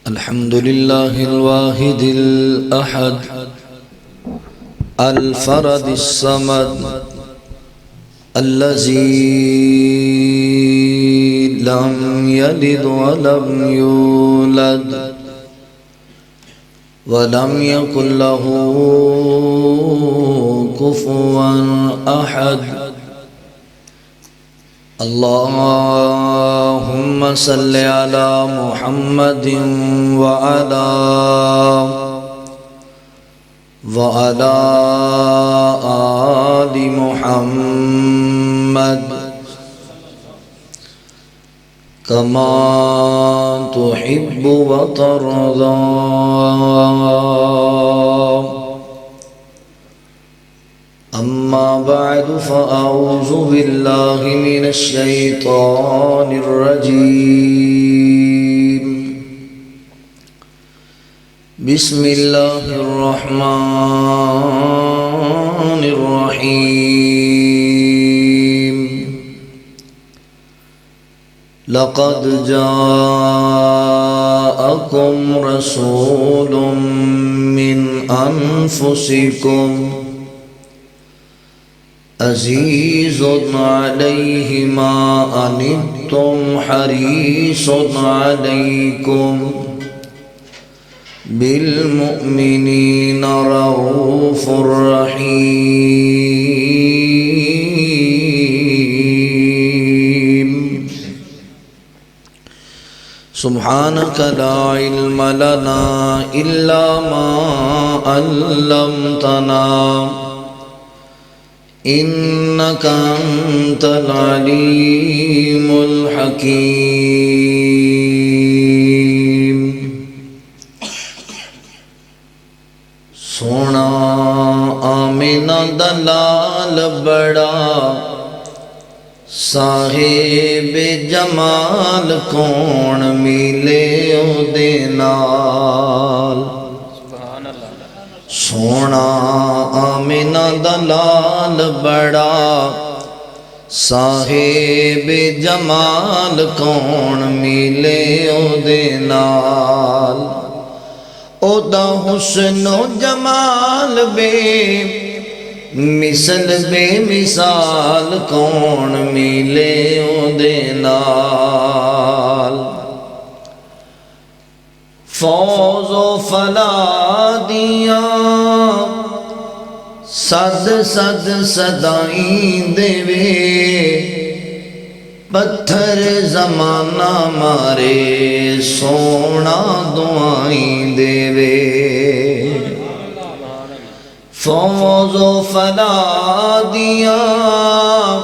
الحمد لله الواحد الأحد الفرد الصمد الذي لم يلد ولم يولد ولم يكن له كفوا أحد اللهم صل على محمد وعلى آل محمد كما تحب وترضى أما بعد فأعوذ بالله من الشيطان الرجيم بسم الله الرحمن الرحيم لقد جاءكم رسول من أنفسكم عزيز عليه ما عنتم حريص عليكم بالمؤمنين رؤوف رحيم سبحانك لا علم لنا إلا ما علمتنا إنك أنت العليم الحكيم سونا آمینہ دلال بڑا صاحب جمال کون ملے او دے نال سونا آمینہ دلال بڑا صاحب جمال کون ملے او دے نال او دا حسن و جمال بے مثل بے مثال کون ملے او دے نال فوز و فلاح دیاں صد صد صدائیں دے وے پتھر زمانہ مارے سونا دعائیں دے وے فوز و فلاح دیاں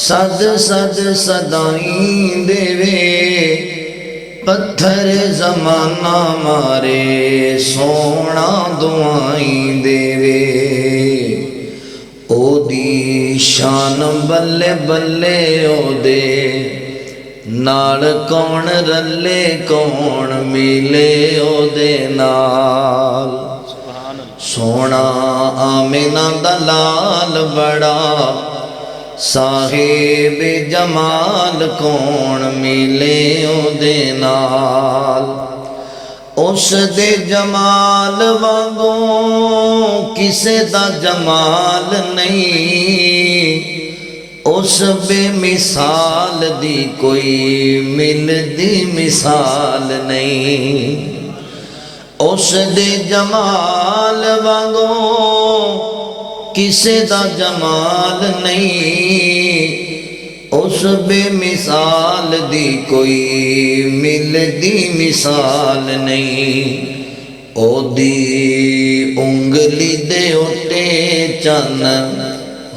صد صد صدائیں دے وے پتھر زمانہ مارے سونا دعائیں دے وے او دی شان بلے بلے او دے نال کون رلے کون ملے او دے نال سونا آمینہ دلال بڑا صاحب جمال کون ملے او دے نال اس دے جمال وانگوں کسے دا جمال نہیں اس بے مثال دی کوئی ملدی مثال نہیں اس دے جمال وانگوں کسے دا جمال نہیں اس بے مثال دی کوئی ملدی مثال نہیں او دی انگلی دے اٹھے چن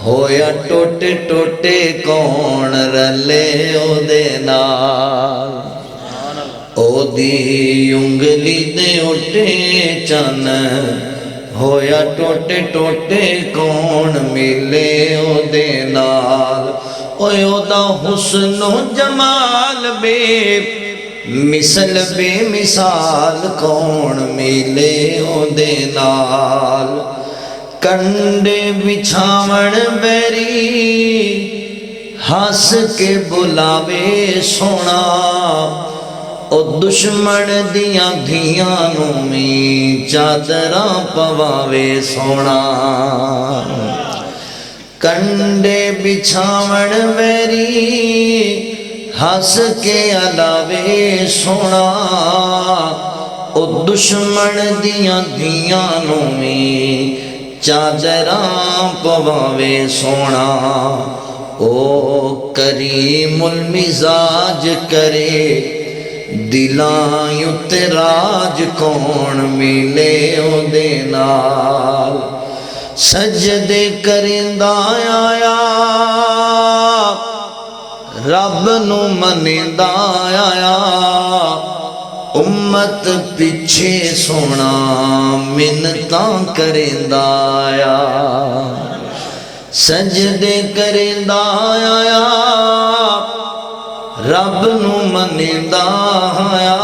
ہویا ٹوٹے ٹوٹے کون رلے او دے نال او دی انگلی دے اٹھے چن ہویا ٹوٹے ٹوٹے کون ملے او دے نال اوے او دا حسن و جمال بے مثل بے مثال کون ملے او دے نال کنڈے بچھاون بیری ہس کے بلاوے سونا او دشمن دیاں دھیاں نو میں چادراں پواوے سونا کنڈے بچھاون ویری ہس کے علاوے سونا او دشمن دیاں دھیاں نو میں چادراں پواوے سونا او کریم المزاج کرے دلاں اتراج کون ملے او دے نال سجدے کریندا آیا رب نو منیندا آیا امت پیچھے سونا منتاں کریندا آیا سجدے کریندا آیا رب نو منیندا آیا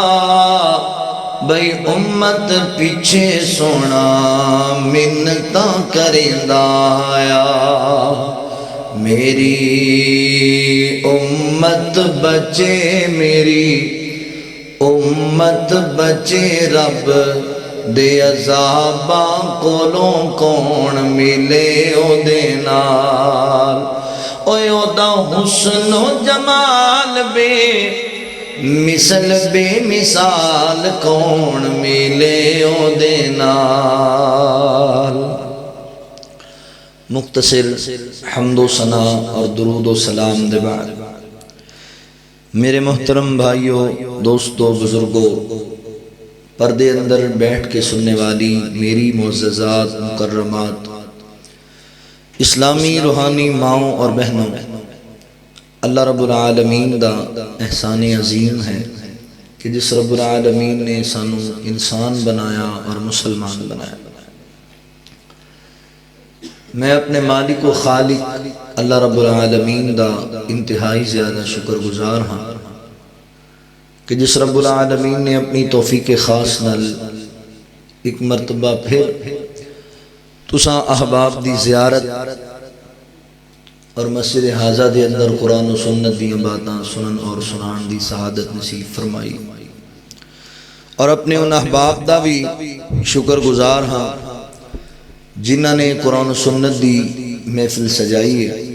بھئی امت پیچھے سونا منتاں کریندا آیا میری امت بچے میری امت بچے رب دے عذاباں کولوں کون ملے او دے نال اوے او دا حسن و جمال بے مثل بے مثال کون ملے او دے نال مختصر حمد و ثنا اور درود و سلام دے بعد میرے محترم بھائیوں دوستوں بزرگوں پردے اندر بیٹھ کے سننے والی میری معززات مکرمات اسلامی روحانی ماؤں اور بہنوں اللہ رب العالمین دا احسان عظیم ہے کہ جس رب العالمین نے سانو انسان بنایا اور مسلمان بنایا میں اپنے مالک و خالق اللہ رب العالمین دا انتہائی زیادہ شکر گزار ہاں کہ جس رب العالمین نے اپنی توفیق خاص نال ایک مرتبہ پھر تساں احباب دی زیارت اور مسجد حاضہ دے اندر قرآن و سنت دی باتاں سنن اور سنان دی سعادت نصیب فرمائی اور اپنے ان احباب دا بھی شکر گزار ہاں جنہاں نے قرآن و سنت دی محفل سجائی ہے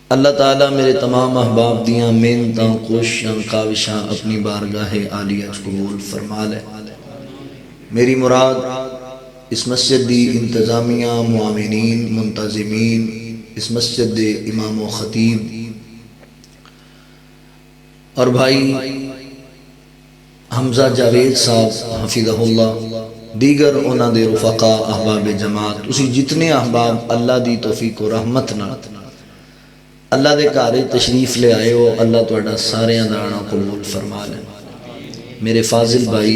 اللہ تعالیٰ میرے تمام احباب دیاں محنتاں کوششاں کاوشاں اپنی بارگاہ عالیہ قبول فرما لے میری مراد اس مسجد دی انتظامیہ معاونین منتظمین اس مسجد دے امام و خطیب اور بھائی حمزہ جاوید صاحب حفظہ اللہ دیگر انہاں دے رفقا احباب جماعت اسی جتنے احباب اللہ دی توفیق و رحمت نہ اللہ دے کارے تشریف لے آئے ہو اللہ توڑا سارے اندرانا قبول فرما لے میرے فاضل بھائی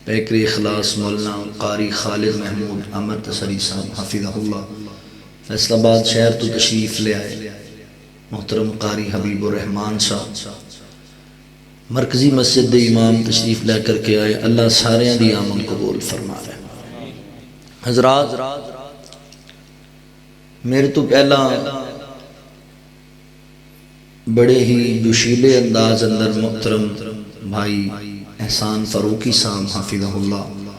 پیکر اخلاص مولانا قاری خالد محمود عمر تسری صاحب حفظہ اللہ فیصل آباد شہر تو تشریف لے آئے محترم قاری حبیب الرحمن صاحب مرکزی مسجد دے امام تشریف لے کر کے آئے اللہ سارے دی آمن قبول فرما لے حضرات میرے تو پہلا بڑے ہی جوشیلے انداز اندر محترم بھائی احسان فاروقی صاحب حفظہ اللہ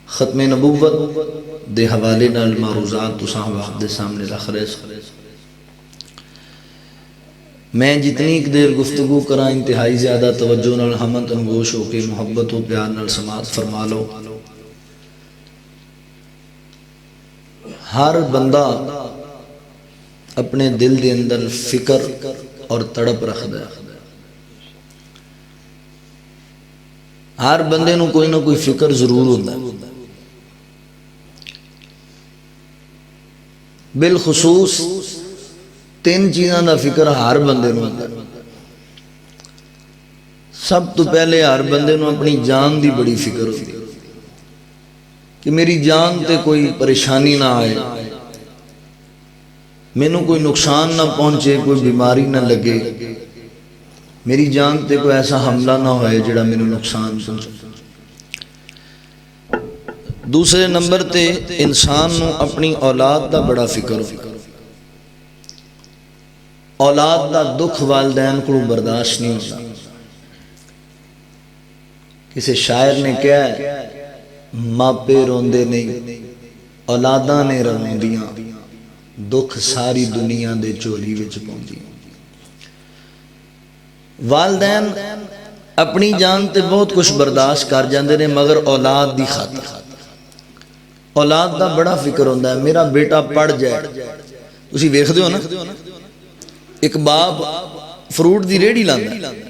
ختم نبوت دے حوالے نال معروضات تو صاحب دے سامنے رکھ رہے میں جتنی ایک دیر گفتگو کرا انتہائی زیادہ توجہ نال ہمت انگوش ہو کے محبت و پیار نال سماعت فرما لو ہر بندہ اپنے دل دے اندر فکر اور تڑپ رکھ دے ہر بندے نو کوئی نہ کوئی فکر ضرور ہوتا ہے بالخصوص تین چیزاں دا فکر ہر بندے نو ہوتا ہے سب تو پہلے ہر بندے نو اپنی جان دی بڑی فکر ہوتی ہے کہ میری جان تے کوئی پریشانی نہ آئے مینوں کوئی نقصان نہ پہنچے کوئی بیماری نہ لگے میری جان تے کوئی ایسا حملہ نہ ہوئے جڑا مینوں نقصان پہنچے دوسرے نمبر تے انسان نو اپنی اولاد دا بڑا فکر ہو اولاد دا دکھ والدین کو برداشت نہیں ہوتا. کسی شاعر نے کہا ہے ماپے روندے نہیں اولاداں نے روندیاں دکھ ساری دنیا دے چولی وچ پاؤندیاں. والدین اپنی جان تے بہت کچھ برداشت کر جاندے نے مگر اولاد دی خاطر اولاد دا بڑا فکر ہوندا ہے میرا بیٹا پڑھ جائے. تسی ویکھدے ہو نا ایک باپ فروٹ دی ریڑھی لاندا ہے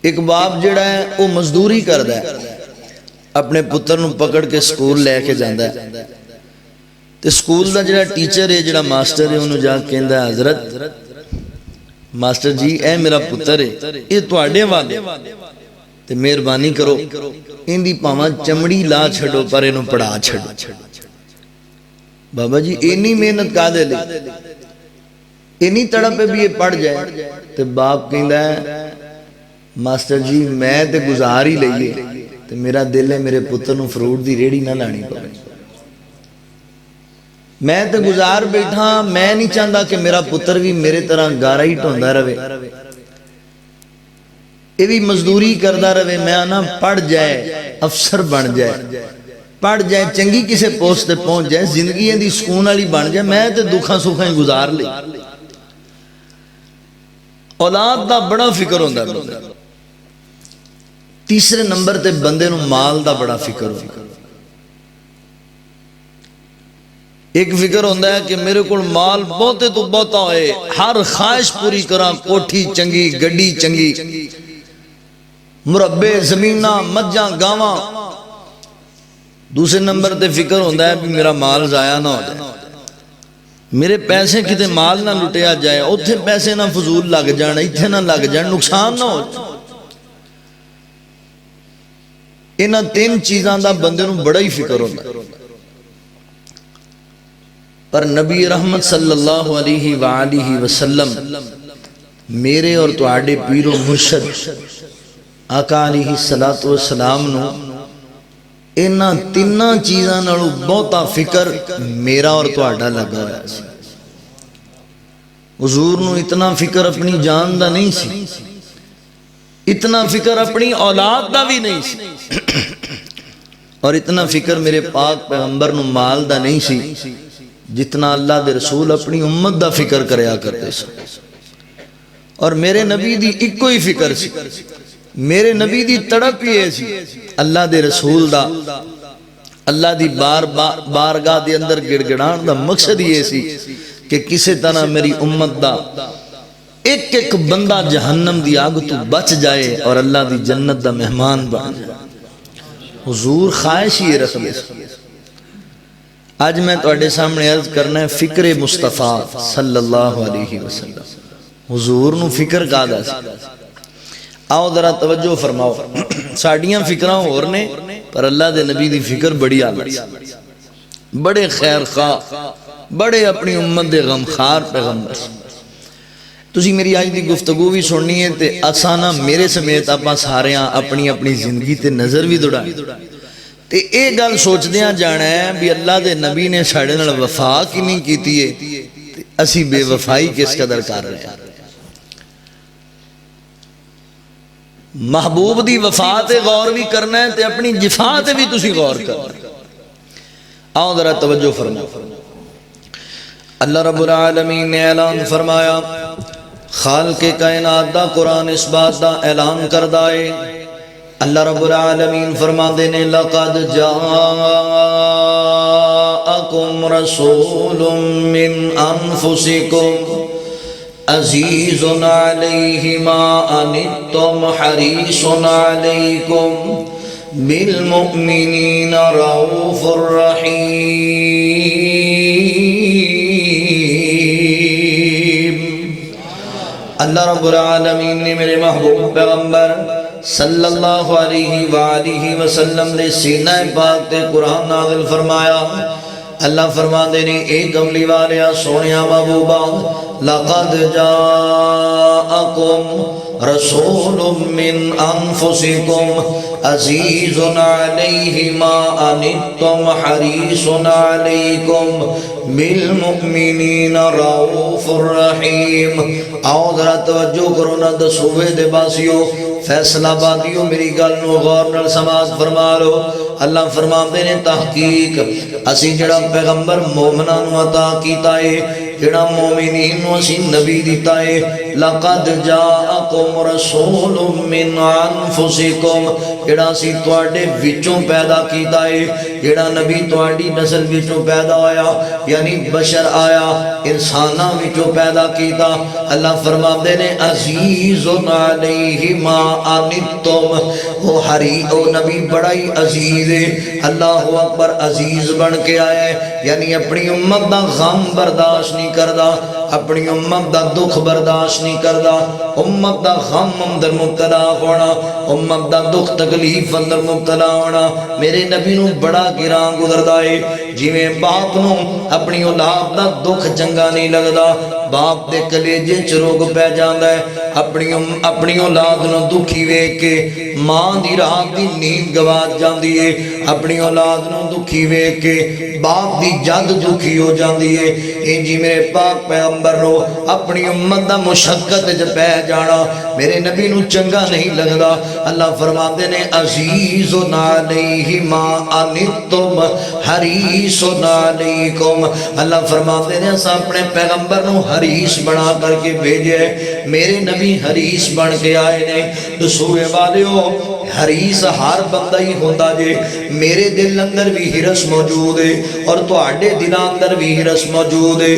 ایک باپ جڑا ہے وہ مزدوری کردا ہے اپنے پتر نو پکڑ کے سکول لے کے جاندا ہے تے سکول دا جڑا ٹیچر ہے جڑا ماسٹر ہے انہوں جا کے کہندا ہے حضرت ماسٹر جی اے میرا پتر ہے یہ تواڈے والے تے مہربانی کرو ان دی پاواں چمڑی لا چھڈو پر اینو پڑھا چھڈو. بابا جی اینی محنت کا دے لے اینی تڑپ پہ بھی یہ پڑھ جائے تے باپ کہندا ہے ماسٹر جی میں تے گزار ہی لئیے تے میرا دل ہے میرے پتر نو فروٹ دی ریڑھی نہ لانی پڑے. میں تے گزار بیٹھا میں نہیں چاہتا کہ میرا پتر بھی میرے طرح گارا ہی ٹھوندا رہے یہ بھی مزدوری کردا رہے. میں آنا پڑھ جائے افسر بن جائے پڑھ جائے چنگی کسے پوسٹ تے پہنچ جائے زندگی دی سکون والی بن جائے میں تے دکھاں سکھاں گزار لے. اولاد دا بڑا فکر ہوندا ہے. تیسرے نمبر تے بندے نو مال دا بڑا فکر ہوندا ہے. ایک فکر ہوندہ ہے کہ میرے کو مال بہتے تو بہتا ہوئے ہر خواہش پوری کرا کوٹھی چنگی گڈی چنگی مربع زمینہ مجھاں گاواں. دوسرے نمبر تے فکر ہوندہ ہے بھی میرا مال ضائع نہ ہو جائے میرے پیسے کتے مال نہ لٹیا جائے اتھے پیسے نہ فضول لگ جانا اتھے نہ لگ جانا نقصان نہ ہو جائے. انہاں تین چیزاں دا بندے نو بڑا ہی فکر ہوندہ ہے. پر نبی رحمت صلی اللہ علیہ وآلہ وسلم میرے اور تواڈے پیر و مرشد آقا علیہ السلام نو انہاں تیناں چیزاں نالوں بہتا فکر میرا اور تواڈا لگا ہوا سی. حضور نو اتنا فکر اپنی جان دا نہیں سی اتنا فکر اپنی اولاد دا بھی نہیں سی اور اتنا فکر میرے پاک پیغمبر نو مال دا نہیں سی جتنا اللہ دے رسول اپنی امت دا فکر کریا کرتے سو. اور میرے نبی دی ایک کوئی فکر سی میرے نبی دی تڑپ یہ سی اللہ دے رسول دا اللہ دی بارگاہ دے اندر گڑگڑان دا مقصد یہ سی کہ کسے طرح میری امت دا ایک ایک بندہ جہنم دی آگ تو بچ جائے اور اللہ دی جنت دا مہمان بن جائے. حضور خواہش یہ رکھ لے. آج میں تواڈے سامنے عرض کرنا ہے فکر مصطفیٰ صلی اللہ علیہ وسلم حضور نو فکر کا دا سی. آؤ ذرا توجہ فرماؤ ساڑیاں فکراں اور نے پر اللہ دے نبی دی فکر بڑی آلت بڑے خیر خواہ بڑے اپنی امت دے غمخار پیغمبر. تسی میری آج دی گفتگو بھی سننی ہے تے آسانہ میرے سمیت آپ ساریاں اپنی اپنی زندگی تے نظر بھی دوڑائیں تے ایک گل سوچ دیاں جانا ہے بھی اللہ دے نبی نے ساڑے نال وفا کی نہیں کیتی ہے اسی بے وفائی کس قدر کر رہے ہیں. محبوب دی وفا تے غور بھی کرنا ہے تے اپنی جفا تے بھی تسی غور کرنا. آؤ ذرا توجہ فرماؤ. اللہ رب العالمین نے اعلان فرمایا خالق کائنات دا قرآن اس بات دا اعلان کردہ ہے. اللہ رب العالمین فرما دینے لقد جاءکم رسول من انفسکم عزیز علیہ ما انتم حریص علیکم بالمؤمنین رؤوف الرحیم. اللہ رب العالمین نے میرے محبوب پیغمبر صلی اللہ علیہ وآلہ وسلم نے سینہ پاک تے قرآن نازل فرمایا. اللہ فرما دینے ایک کملی والیا سونیا محبوبا لقد جاءکم رسول من انفسکم عزیز علیہ ما عنتم حریص علیکم بالمؤمنین رؤوف الرحیم. آؤ ذرا توجہ کرو نا دسوے دے باسیو فیصلہ بادیو میری گل نو غور نال سماعت فرما لو. اللہ فرماندے نے تحقیق اسی جڑا پیغمبر مومناں نو عطا کیتا ہے جڑا مومنین نو اسی نبی دیتا ہے لقد جاءکم رسول من انفسکم جڑا اسی تواڈے وچوں پیدا کیتا ہے جڑا نبی تواڈی نسل وچوں پیدا ہویا یعنی بشر آیا انساناں وچوں پیدا کیتا. اللہ فرماندے نے عزیز علیہ ما عنتم او نبی بڑا ہی عزیز ہے. اللہ اکبر عزیز بن کے آیا ہے یعنی اپنی امت دا غم برداشت نہیں کردا اپنی امت دا دکھ برداشت نہیں کردا. امت دا غم اندر مبتلا ہونا امت دا دکھ تکلیف اندر مبتلا ہونا میرے نبی نو بڑا گراں گزردا ہے. جویں باپ نو اپنی اولاد دا دکھ چنگا نہیں لگدا باپ دے کلیجے چ روگ پہ جاندا ہے اپنی اولاد نو دکھی ویکھ کے ماں دی رات دی نیند گواچ جاندی ہے اپنی اولاد نو دکھی ویکھ کے باپ دی جد دکھی ہو جاندی ہے. انجی میرے پاک پیغمبر نو اپنی امت دا مشقت وچ پہ جانا میرے نبی نو چنگا نہیں لگدا. اللہ فرماندے نے عزیز علیہ ما عنتم حریص علیکم. اللہ فرماندے نے اساں اپنے پیغمبر نو حریص بنا کر کے بھیجے میرے نبی حریص بن کے آئے نے. رسول والیو حریص ہر بندہ ہی ہوتا جے میرے دل اندر بھی ہرس موجود ہے اور تواڈے دل اندر بھی ہرس موجود ہے.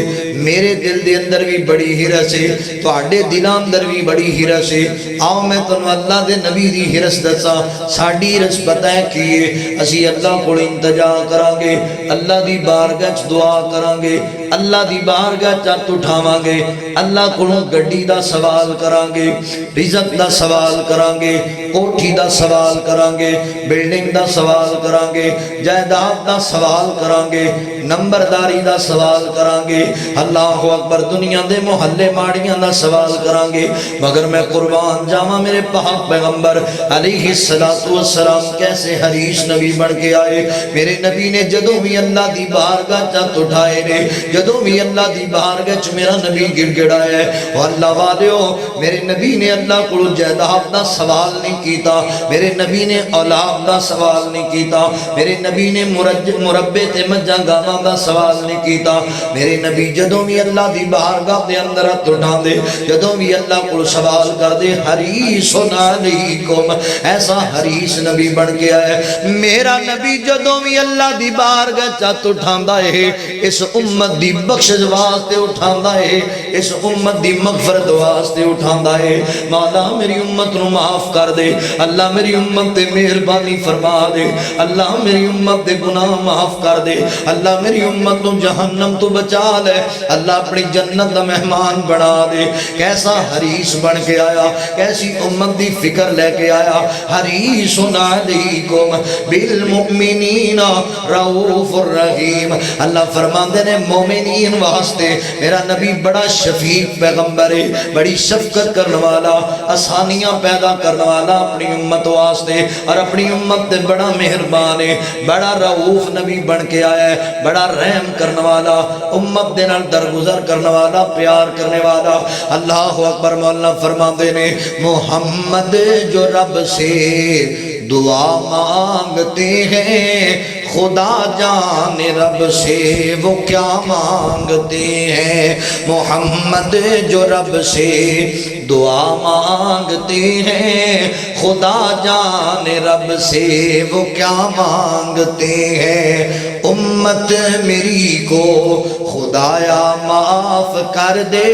میرے دل دے اندر بھی بڑی ہرس ہے تواڈے دل اندر بھی بڑی ہرس ہے. آؤ میں تانوں اللہ دے نبی دی ہرس دساں. ساڈی ہرس پتہ ہے کی ہے اسی اللہ کول التجا کران گے اللہ دی بارگاہ وچ دعا کران گے اللہ دی بارگاہ وچ ہاتھ اٹھاواں گے اللہ کولوں گڈی دا سوال کران گے رزق دا سوال کران گے کوٹھی دا سوال کران گے بلڈنگ دا سوال کران گے جائیداد دا سوال کران گے نمبرداری دا سوال کران گے اللہ اکبر دنیا دے محلے ماڑیاں دا سوال کران گے. مگر میں قربان جاواں میرے پاک پیغمبر علیہ السلام کیسے حریص نبی بن کے آئے. میرے نبی نے جدوں بھی اللہ دی بارگاہ چت اٹھائے نے جدوں بھی اللہ دی بارگاہ چ میرا نبی گڑ گڑایا ہے اور اللہ والیو میرے نبی نے اللہ کو جائیداد دا سوال نہیں کیتا میرے نبی نے اولاد دا سوال نہیں کیتا میرے نبی نے مربے تے مجھاں گاواں دا سوال نہیں کیتا. میرے نبی جدوں بھی اللہ دی بارگاہ دے اندر ہاتھ اٹھا دے جدوں بھی اللہ کو سوال کر دے حریص علیکم ایسا حریص نبی بن کے آیا ہے. میرا نبی جدوں بھی اللہ دی بارگاہ ہاتھ اٹھاندا ہے اس امت دی بخشش واسطے اٹھاندا ہے اس امت دی مغفرت واسطے اٹھاندا ہے. مولا میری امت نو معاف کر دے اللہ میری امت تے مہربانی فرما دے اللہ میری امت دے گناہ معاف کر دے اللہ میری امت نو جہنم تو بچا لے اللہ اپنی جنت دا مہمان بنا دے. کیسا حریص بن کے آیا کیسی امت دی فکر لے کے آیا. حریص علیکم بالمؤمنین رؤوف الرحیم. اللہ فرماندے نے مومنین واسطے میرا نبی بڑا شفیق پیغمبر ہے بڑی شفقت کرنے والا آسانیاں پیدا کرنے والا اپنی امت واسطے اور اپنی امت دے بڑا مہربان ہے بڑا رؤوف نبی بن کے آیا ہے بڑا رحم کرنے والا امت دے نال درگزر کرنے والا پیار کرنے والا. اللہ اکبر. مولا فرماندے نے محمد جو رب سے دعا مانگتے ہیں خدا جان رب سے وہ کیا مانگتے ہیں. محمد جو رب سے دعا مانگتے ہیں خدا جان رب سے وہ کیا مانگتے ہیں. امت میری کو خدایا معاف کر دے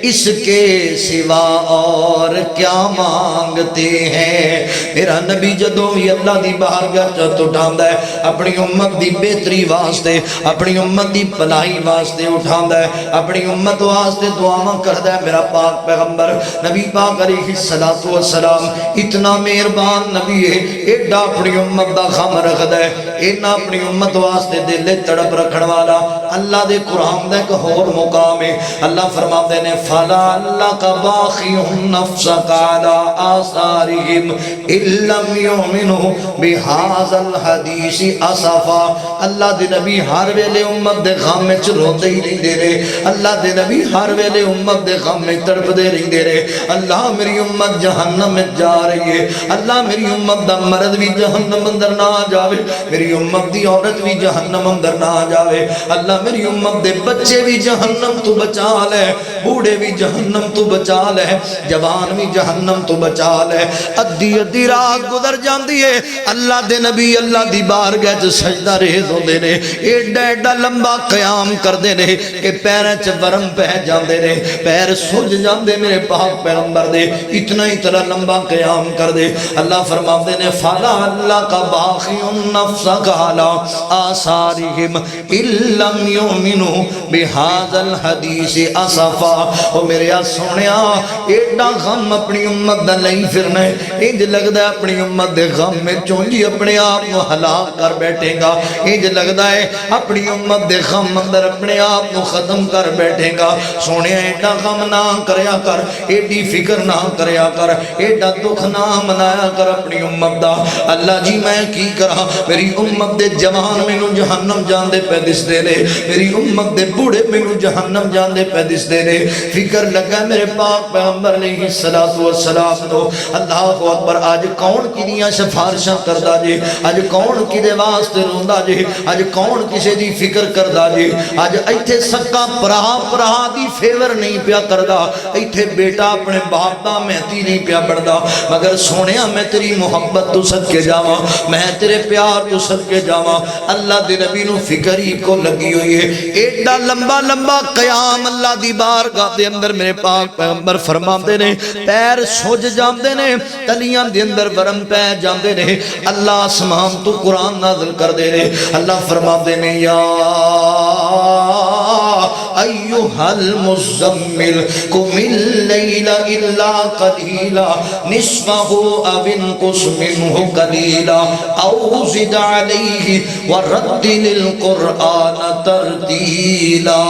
اس کے سوا اور کیا مانگتے ہیں. میرا نبی جدوں بھی اللہ دی بارگاہ چت اٹھاندا ہے اپنی امت دی بہتری واسطے اپنی امت دی بھلائی واسطے اٹھاندا ہے اپنی امت واسطے دعاواں کردا ہے. میرا پاک پیغمبر نبی پاک علیہ الصلوۃ والسلام اتنا مہربان نبی ہے ایڈا اپنی امت دا غم رکھدا ہے اینا اپنی امت واسطے دل تڑپ رکھن والا. اللہ دے قرآن دا ایک ہور مقام ہے اللہ فرماتے نے فَلَعَلَّكَ بَاخِعٌ نَفْسَكَ على آثارهم إن لم يؤمنوا بهذا الحديث أسفا. اللہ دے نبی ہر ویلے امت دے غم وچ روندے ہی رہندے نے. اللہ دے نبی ہر ویلے امت دے غم وچ تڑپدے رہندے نے. اللہ میری امت جہنم وچ جا رہی ہے. اللہ میری امت دا مرد بھی جہنم اندر نہ آ جاوے. میری امت دی عورت بھی جہنم اندر نہ آ جاوے. اللہ میری امت دے بچے بھی جہنم تو بچا لے. بوڑھے بھی جہنم تو بچا لے. جوان بھی جہنم تو بچا لے. ادھی ادھی رات گزر جاندی ہے. اللہ دے نبی اللہ دی بارگاہ وچ سجدہ ریز ہوندے نے. ایڈا ایڈا لمبا قیام کردے نے کہ پیراں وچ ورم پہ جاندے نے. پیر سج جاندے میرے پاک پیغمبر دے. اتنا ہی طرح لمبا قیام کردے. اللہ فرماندے نے فلا اللہ کا باخی نفسک علی آثارہم ان لم یؤمنوا بہذا الحدیث اسفا. او میرے سونیا ایڈا غم اپنی امت دا لئی پھرنا ہے. انج لگدا ہے اپنی امت دے غم میں چونجی اپنے آپ کو ہلاک کر بیٹھے گا. انج لگدا ہے اپنی امت دے غم اندر اپنے آپ کو ختم کر بیٹھے گا. سونیا ایڈا غم نہ کریا کر. ایڈی فکر نہ کریا کر. ایڈا دکھ نہ منایا کر اپنی امت دا. اللہ جی میں کی کرا. میری امت دے جوان مینوں جہنم جاندے پہ دسدے نے. میری امت دے بوڑھے مینوں جہنم جاندے پہ دسدے نے. فکر لگا میرے پاک پیغمبر علیہ الصلوۃ والسلام تو. اللہ اکبر. آج کون کدیاں سفارشاں کردا جے. اج کون کدے واسطے روندا جے. اج کون کسے دی فکر کردا جے. اج ایتھے سکا پرا دی فیور نہیں پیا کردا. ایتھے بیٹا اپنے باپ دا مہتی نہیں پیا بڑھدا. مگر سونیا میں تیری محبت تو صدقے جاواں. میں تیرے پیار تو صدقے جاواں. اللہ دے نبی نو فکر ہی کو لگی ہوئی ہے. ایڈا لمبا لمبا قیام اللہ دی بارگاہ دے اندر میرے پاک پیغمبر فرماندے نے. پیر سج جاندے نے. تلیاں دے اندر ورم پہ جاندے نے. اللہ آسمان تو قرآن نازل کر دے نے. اللہ فرماندے نے یا ایھا المزمل قم اللیل الا قلیلا نصفہ او انقص منہ قلیلا او زد علیہ ورتل القرآن ترتیلا.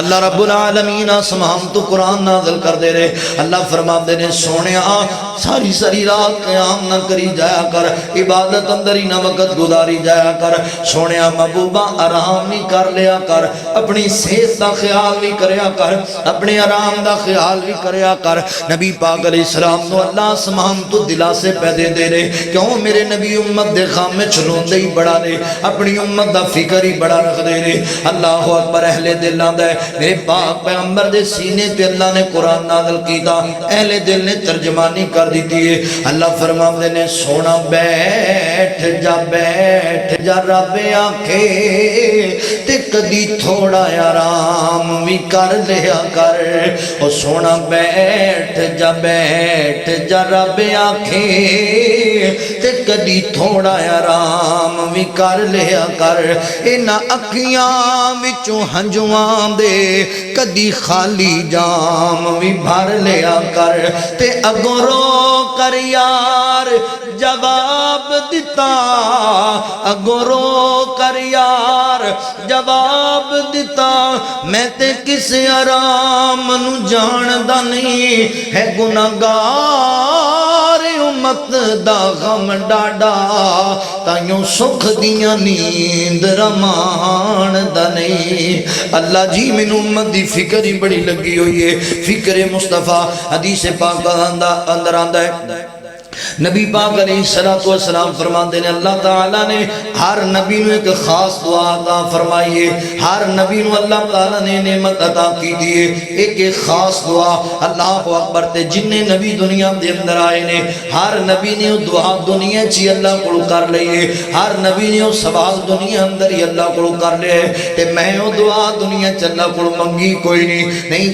اللہ رب العالمین آسمان تو قرآن نازل کر دے رہے. اللہ فرما دے نے سونیا ساری ساری رات قیام نہ کری جایا کر. عبادت اندر ہی نہ وقت گزاری جایا کر. سونیا محبوبہ آرام بھی کر لیا کر. اپنی صحت دا خیال بھی کریا کر. اپنے آرام دا خیال بھی کریا کر. نبی پاک علیہ السلام نو اللہ آسمان تو دلاسے پیدے دے رہے. کیوں میرے نبی امت دے خام میں چلوندے ہی بڑا دے. اپنی امت دا فکر ہی بڑا رکھ دے رہے. اللہ اکبر. اہل دل آندا ہے میرے پاک پیغمبر دے سینے تے اللہ نے قرآن نازل کیتا. اہل دل نے ترجمانی کر دیتی ہے. اللہ فرماندے نے سونا بیٹھ جا رب آکھے تے کدی تھوڑا آرام بھی کر لیا کر. او سونا بیٹھ جا رب آکھے تے کدی تھوڑا آرام بھی کر لیا کر. انہاں اکھیاں وچوں ہنجواں دے کدی خالی جام بھی بھر لیا کر. تے اگوں رو کر یار جواب دیتا. اگوں رو کر یار جواب دیتا. میں تے کسے آرام نو جاندا نہیں ہے گناہگار امت دا غم ڈاڈا. تائیوں سکھ دیاں نیند رمان دا نہیں. اللہ جی مینوں امت دی فکر ہی بڑی لگی ہوئی ہے. فکر مصطفیٰ حدیث پاک اندر آندا ہے. نبی پاک علیہ السلام فرماندے نے اللہ تعالیٰ نے ہر نبی نو ایک خاص دعا عطا فرمائی ہے. ہر نبی نو اللہ تعالیٰ نے نعمت عطا کی دیئے. ایک خاص دعا. اللہ اکبر. تے جننے نبی دنیا دے اندر آئے نے ہر نبی نے دعا دنیا چی اللہ کو کر لئے. ہر نبی نے سوال دنیا اندر ہی اللہ کو کر لئے. تے میں دعا دنیا چ اللہ کو منگی کوئی نہیں.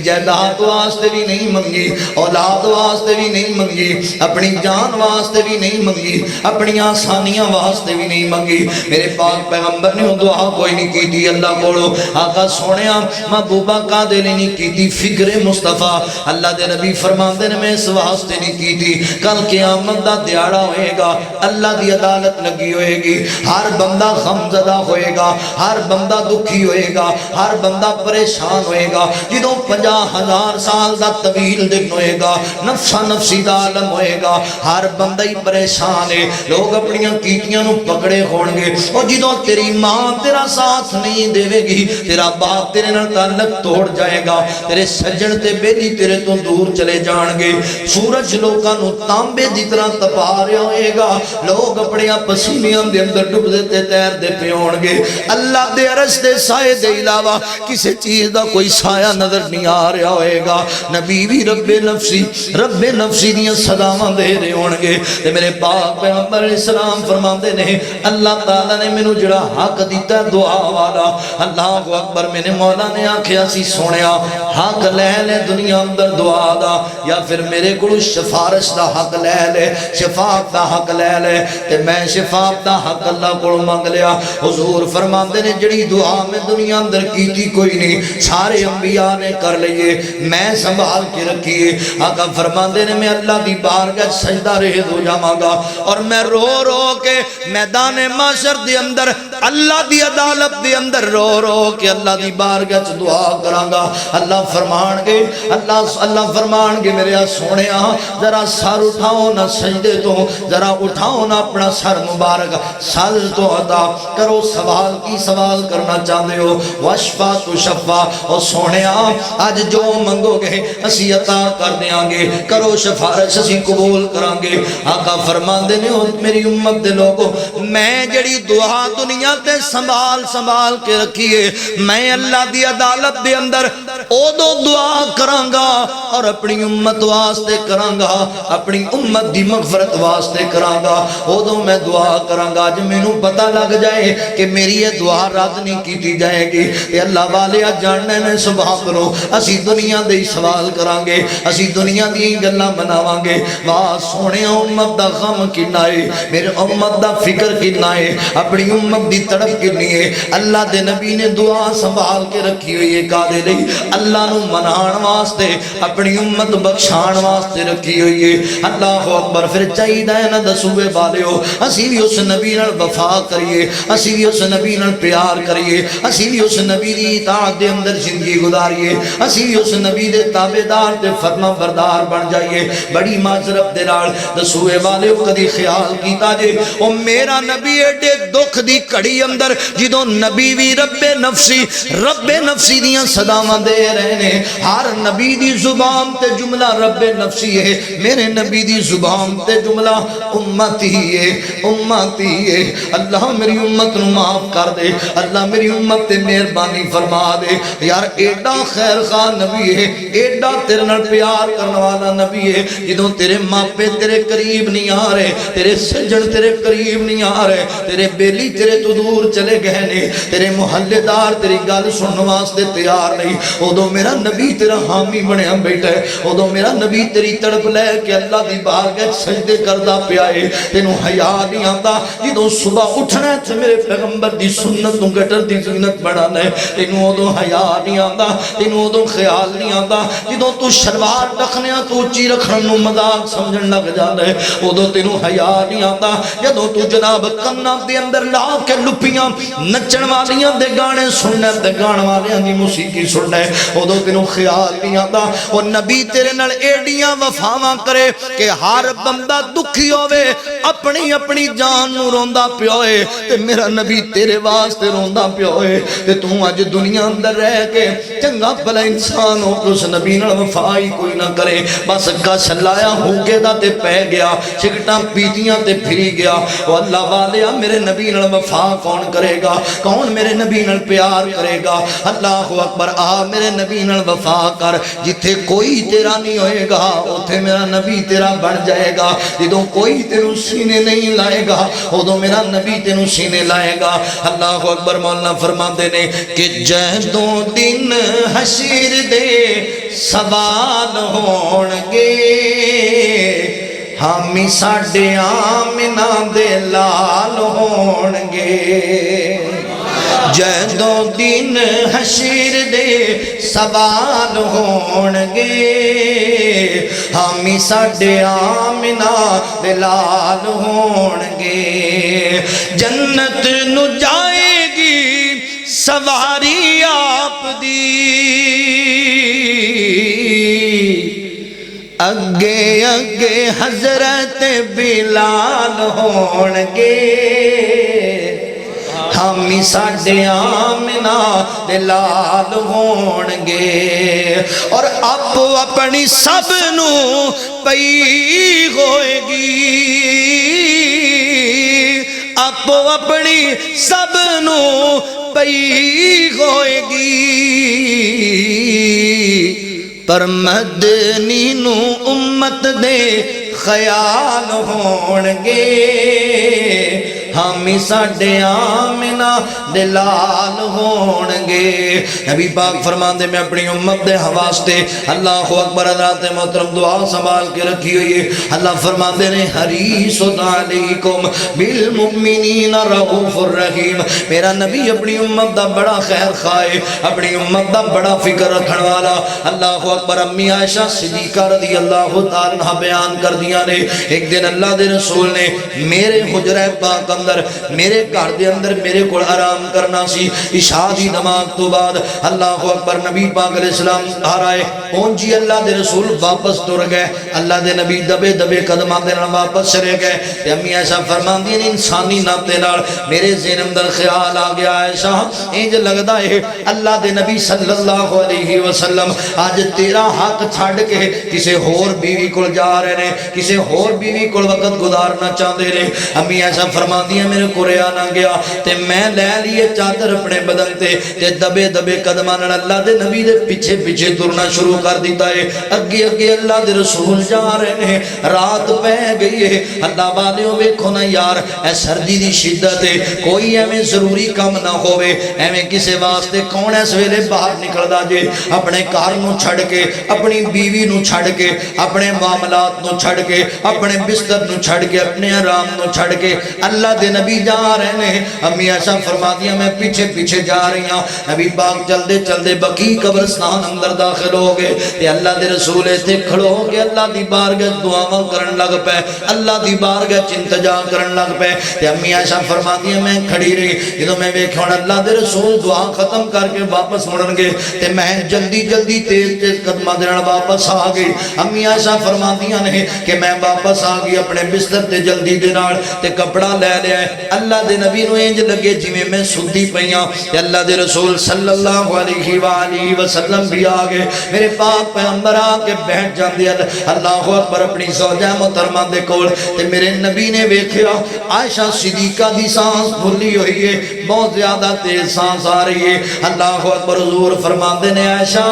جائیداد واسطے بھی نہیں منگی. اولاد واسطے بھی نہیں منگی. اپنی جان امتحان واسطے بھی نہیں منگی، اپنی آسانیاں واسطے بھی نہیں منگی. میرے پاک پیغمبر نے دعا کوئی نہیں کی تھی اللہ کولو. آقا سونیا محبوبہ کا دل نہیں کی تھی، فکر مصطفیٰ اللہ دے نبی فرماندے نے میں اس واسطے نہیں کی تھی. کل قیامت دا دیاڑا ہوئے گا، اللہ دی عدالت لگی ہوئے گی، ہر بندہ غم زدہ ہوئے گا، ہر بندہ دکھی ہوئے گا، ہر بندہ پریشان ہوئے گا. جدوں 50,000 سال دا طویل دن ہوئے گا، نفسا نفسی دا عالم ہوئے گا، ہر بندہ ہی پریشان ہے. لوگ اپنیاں کیتیاں نو پکڑے ہون گے. اور جدوں تیری ماں تیرا ساتھ نہیں دے گی، تیرا باپ تیرے نال تعلق توڑ جائے گا، تیرے سجن تے بیلی تیرے تو دور چلے جان گے. سورج لوکاں نو تانبے دی طرح تپا رہا ہوئے گا، لوگ اپنے پسینیاں دے اندر ڈب دیتے تیر دے پہ ہون گے. اللہ دے عرش دے سائے دے علاوہ کسی چیز دا کوئی سایہ نظر نہیں آ رہا ہوئے گا. نبی بھی رب نفسی دیاں صداواں دے رہے ہون گے. تے میرے پاک پیغمبر علیہ السلام فرماندے نے اللہ تعالیٰ نے مینوں جڑا حق دیتا دعا والا. اللہ اکبر. میں نے مولا نے آکھیا سی سونیا حق لے لے دنیا اندر دعا دا، یا پھر میرے کو شفارش دا حق لے لے، شفاعت دا حق لے لے. تے میں شفاعت دا حق اللہ کو مانگ لیا. حضور فرماندے نے جڑی دعا میں دنیا اندر کی تھی کوئی نہیں، سارے انبیاء نے کر لئے، میں سنبھال کے رکھیے. آقا فرماندے نے میں اللہ دی بارگاہ سجدہ ریز ہو جاواں گا، اور میں رو رو کے میدان محشر دے اندر اللہ دی عدالت دے اندر رو رو کے اللہ دی بارگاہ چ دعا کراں گا. اللہ فرمان گے اللہ فرمان گے میرے سونیا ذرا سر اٹھاؤ نہ سجدے تو، ذرا اٹھاؤ نہ اپنا سر مبارک سر تو ادا کرو. سوال کی سوال کرنا چاہتے ہو؟ وشفا تو شفا. اور سونیا آج جو منگو گے اسی عطا کر دیاں گے، کرو شفارش اسی قبول کران گے. آقا فرماندے نے میری امت دے لوگو میں جڑی دعا دنیا تے سنبھال کے رکھیے، میں اللہ دی عدالت دے اندر اودو دعا کران گا اور اپنی امت واسطے کران گا، اپنی امت دی مغفرت واسطے کران گا. اودو میں دعا کران گا جب میں نو پتہ لگ جائے کہ میری یہ دعا رد نہیں کیتی جائے گی. اے اللہ والے جاننے میں سبحان کرو اسی دنیا دے سوال کران گے، اسی دنیا دی گلاں بناواں گے. واہ سونے امت دا غم کنا ہے، میرے امت دا فکر کنا ہے، اپنی امت دی تڑپ کنی ہے. اللہ دے نبی نے دعا سنبھال کے رکھی ہوئی ہے کادے لئی؟ اللہ نو منان واسطے، اپنی امت بخشان واسطے رکھی ہوئی ہے. اللہ اکبر. پھر چاہیے نہ دسوے والےو اسی بھی اس نبی نال وفا کریے، اسی بھی اس نبی نال پیار کریے، اسی بھی اس نبی دی اطاعت دے اندر زندگی گزاریے، اسی بھی اس نبی دے تابعدار تے فرما بردار بن جائیے. بڑی معذرت دے نال دسوے والےو کدی خیال کیتا جے او میرا نبی ایڈے دکھ دی کڑی اندر جدوں نبی بھی رب نفسی دیاں صداواں دے رہے نے. ہر نبی دی زبان تے جملہ رب نفسی ہے، میرے نبی دی زبان تے جملہ امتی ہے، امتی ہے. اللہ میری امت نو معاف کر دے، اللہ میری امت تے مہربانی فرما دے. یار ایڈا خیر خواہ نبی ہے، ایڈا تیرے نال پیار کرنے والا نبی ہے. جدوں تیرے ماپے تیرے قریب نہیں آ رہے، تیرے سجن تیرے قریب نہیں آ رہے، تیرے بیلی تیرے تو دور چلے گئے نے، تیرے محلے دار تیری گل سننے واسطے تیار نہیں، ادو میرا نبی تیرا حامی بنیا بیٹھا ہے. ادو میرا نبی تیری تڑپ لے کے اللہ دی بارگاہ سجدے کردا پیا ہے. تینوں حیا نہیں آندا جدوں صبح اٹھنا ہے تے میرے پیغمبر دی سنت نوں گٹر دی زینت بنانا ہے. تینوں ادو حیا نہیں آندا، تینوں ادو خیال نہیں آندا جدوں تو شلوار ٹکھنیاں تو اونچی رکھن نوں مذاق سمجھن لگ جاندا ہے. ادو تینوں حیا نہیں آندا جدوں تو جناب کناں دے اندر لا کے لپیاں نچن والیاں دے گانے سننا تے گان والیاں دی موسیقی سننا ہے. ادو تینوں خیال نہیں آندا او نبی تیرے نال ایڈیاں وفاواں کرے کہ ہر بندہ دکھی ہوے اپنی اپنی جان نو روندا پیا ہوئے تے میرا نبی تیرے واسطے روندا پیا ہوئے. تے تو اج دنیا اندر رہ کے چنگا بھلا انسان ہو اس نبی نال وفا ہی کوئی نہ کرے. بس کش لایا ہو کے دا تے پہ گیا، سگٹاں پیتیاں تے پھری گیا. او اللہ والیا میرے نبی نال وفا کون کرے گا؟ کون میرے نبی نال پیار کرے گا؟ اللہ اکبر. آ میرے نبی نال وفا کر. جتھے کوئی تیرا نہیں ہوئے گا اوتھے میرا نبی تیرا بن جائے گا. جدوں کوئی تینوں سینے نہیں لائے گا ادو میرا نبی تینوں سینے لائے گا. اللہ اکبر. مولانا فرماندے نے کہ جدوں دن حشر دے سوال ہون گے حامی ساڈے آمنہ دے لال ہون گے جدوں دن حشر دے سوال ہون گے حامی ساڈے آمنہ دے لال ہون گے جنت نو جائے گی سواری آپ دی اگے اگے حضرت بلال ہون گے حامی ساڈے آمنہ دے لال ہون گے اور آپ اپنی سب نو پئی ہوئے گی آپ اپنی سب نو پئی ہوئے گی پر مدنی نو امت دے خیال ہون گے حامی ساڈے آمنہ دے لال ہون گے نبی پاک فرمان دے میں اپنی امت دے حواستے اللہ اکبر حضرات محترم دعا سنبھال کے رکھی ہوئی ہے اللہ فرمان دے نے حریص علیکم بالمؤمنین رؤوف الرحیم میرا نبی اپنی امت دا بڑا خیر خواہ اپنی امت دا بڑا فکر رکھن والا اللہ اکبر امی عائشہ صدیقہ رضی اللہ تعالیٰ عنہ بیان کر دیا نے ایک دن اللہ دے رسول نے میرے حجرہ پاک اندر میرے گھر دے اندر میرے کو آرام کرنا سی عشاء دی نماز تو بعد اللہ اکبر نبی پاک علیہ السلام آ رہے پہنچی اللہ دے رسول واپس ٹر گئے اللہ دے نبی دبے دبے قدماں دے نال واپس چلے گئے تے امی عائشہ فرماندی نے انسانی ناطے نال میرے ذہن اندر خیال آ گیا عائشہ انج لگدا ہے اللہ دے نبی صلی اللہ علیہ وسلم آج تیرا حق چھڑ کے کسے ہور بیوی کول جا رہے نے کسے ہور بیوی کول وقت گزارنا چاہتے نے امی عائشہ فرماندی ہے میرے کو ریا نہ گیا تے میں لے لیے چادر اپنے بدن تے دبے دبے قدماں نال اللہ دے نبی دے پیچھے پیچھے ترنا شروع کر دیتا ہے اگے اگے اللہ دے رسول جا رہے ہیں رات پہ گئی ہے اللہ والیوں ویکھو نا یار اے سردی دی شدت ہے کوئی ایویں ضروری کام نہ ہوے ایویں کسے واسطے کون اس ویلے باہر نکلدا جے اپنے گھر نو چھڑ کے اپنی بیوی نو چھڑ کے اپنے معاملات نو چھڑ کے اپنے بستر نو چھڑ کے اپنے آرام نو چھڑ کے اللہ دے نبی جا رہے ہیں امی عائشہ فرما دیا میں پیچھے پیچھے جا رہی ہوں نبی پاک چلدے چلدے بقیع قبرستان اندر داخل ہو گئے تے اللہ دے رسول تے کھڑو ہو کے اللہ دی بارگاہ دعاواں کرن لگ پے اللہ دی بارگاہ چنتجا کرن لگ پے تے امی عائشہ فرما دیا میں کھڑی رہی جدوں میں ویکھیا اللہ دے رسول دعا ختم کر کے واپس مڑن گے تے میں جلدی جلدی تیز تیز قدماں دے نال واپس آ گئی امی عائشہ فرما دیا نے کہ میں واپس آ گئی اپنے بستر تے جلدی دے نال تے کپڑا لے لیا اللہ دے نبی نو انج لگے جویں میں سوتی پیاں تے اللہ دے رسول صلی اللہ علیہ وآلہ وسلم بھی آ گئے میرے پاک پیغمبر آ کے بیٹھ جاندے اللہ اکبر اپنی زوجہ محترمہ دے کول تے میرے نبی نے ویکھیا عائشہ صدیقہ دی سانس بھلی ہوئی ہے بہت زیادہ تیز سانس آ رہی ہے اللہ اکبر حضور فرماندے نے عائشہ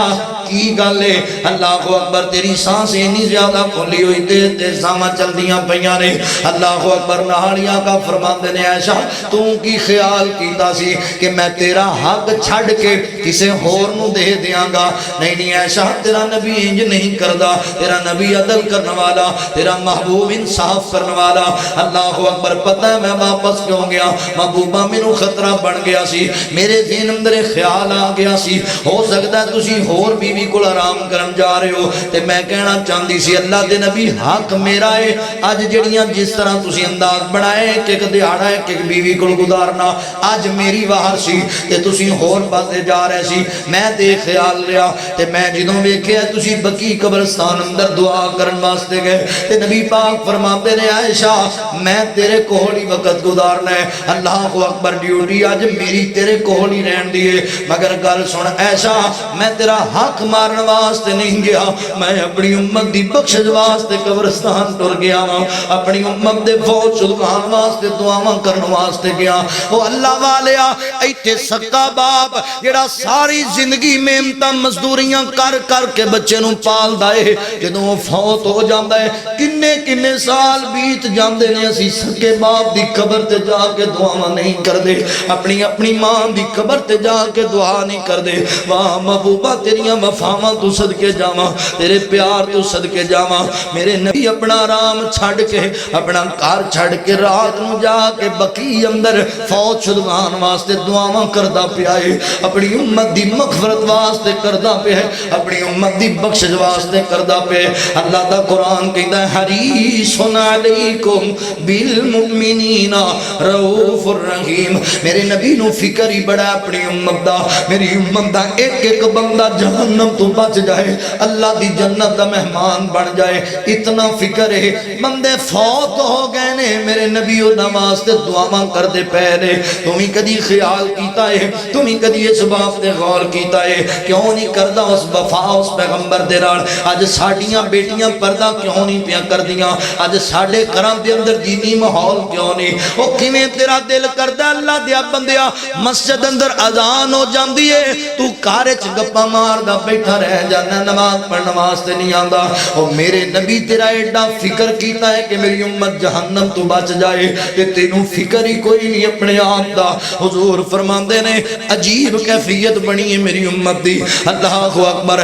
کی گل ہے اللہ اکبر تیری سانس اتنی زیادہ کھلی ہوئی تیز سانساں چلدیاں پیاں نے اللہ اکبر نہاڑیاں کا فرماندے نے عائشہ تو کی خیال کیتا سی کہ میں تیرا حق چھڑ کے کسے ہور نو دے دیاں گا نہیں عائشہ تیرا نبی انج نہیں کردا تیرا نبی عدل کرنے والا تیرا محبوب انصاف کرنے والا اللہ اکبر پتہ ہے میں واپس کیوں گیا محبوبہ مینوں خطرہ بن گیا سی میرے ذہن اندر خیال آ گیا سی ہو سکتا ہے تسی ہور بیوی کو آرام کرن جا رہے ہو تے میں کہنا چاہندی سی اللہ دے نبی حق میرا ہے اج جڑیاں جس طرح تسی انداز بنائے ایک دیہاڑا ایک بیوی کو گزارنا اج میری واہر سی تے تسی ہور پاسے جا رہے سی میں تے خیال لیا تے میں جدوں ویکھیا تسی بقیع قبرستان اندر دعا کرن واسطے گئے تے نبی پاک فرماتے نے عائشہ میں تیرے کول ہی وقت گزارنا ہے اللہ اکبر ڈیوٹی اج میری تیرے کول ہی رہن دی ہے مگر گل سن عائشہ میں تیرا حق مارن واسطے نہیں گیا میں اپنی امت دی بخشش واسطے قبرستان ٹر گیا ہاں اپنی امت دے فوج چھڑکان واسطے دعاواں کرن واسطے گیا او اللہ والیا ایتھے سکا باپ جڑا ساری زندگی محنتاں مزدوریاں کر کر کے بچے نوں پالدا ہے جدوں وہ فوت ہو جاندا ہے کنے کنے سال بیت جاندے نے اسی سکے باپ دی قبر تے جا کے دعاواں نہیں کردے اپنی اپنی ماں دی قبر تے جا کے دعا نہیں کردے واہ محبوبہ تیریاں وفاواں تو صدقے جاواں تیرے پیار تو صدقے جاواں میرے نبی اپنا آرام چھڑ کے اپنا گھر چھڑ کے رات نو جا کے بقی اندر فوت شدگان واسطے دعاواں کردا پیا ہے اپنی امت دی مغفرت واسطے کردا پیا ہے اپنی امت دی بخشش واسطے کردا پیا ہے اللہ دا قرآن کہندا ہے حریص علیکم بالمؤمنین رؤوف الرحیم میرے نبی نو فکر ہی بڑا اپنی امت دا میری امت دا ایک ایک بندہ جہنم تو بچ جائے اللہ دی جنت دا مہمان بن جائے اتنا فکر ہے بندے فوت ہو گئے نے میرے نبی انہاں واسطے دعاواں کردے پے نے تمہیں کدی خیال کیتا ہے تمہیں کدی اس بات تے غور کیتا ہے کیوں نہیں کردا اس وفا اس پیغمبر دے نال اج ساڈیاں بیٹیاں پردہ کیوں نہیں پیا کردیاں اج ساڈے گھراں دے اندر دینی ماحول کیوں نہیں او کیویں تیرا دل کردا اللہ دیا بندیا مسجد اندر اذان ہو جاندی ہے تو گھر وچ گپاں ماردا بیٹھا رہ جانا نماز پڑھن واسطے نہیں آندا او میرے نبی تیرا ایڈا فکر کیتا ہے کہ میری امت جہنم تو بچ جائے تے تینوں فکر ہی کوئی نہیں اپنے آپ دا حضور فرماندے نے عجیب کیفیت بنی ہے میری امت دی اللہ اکبر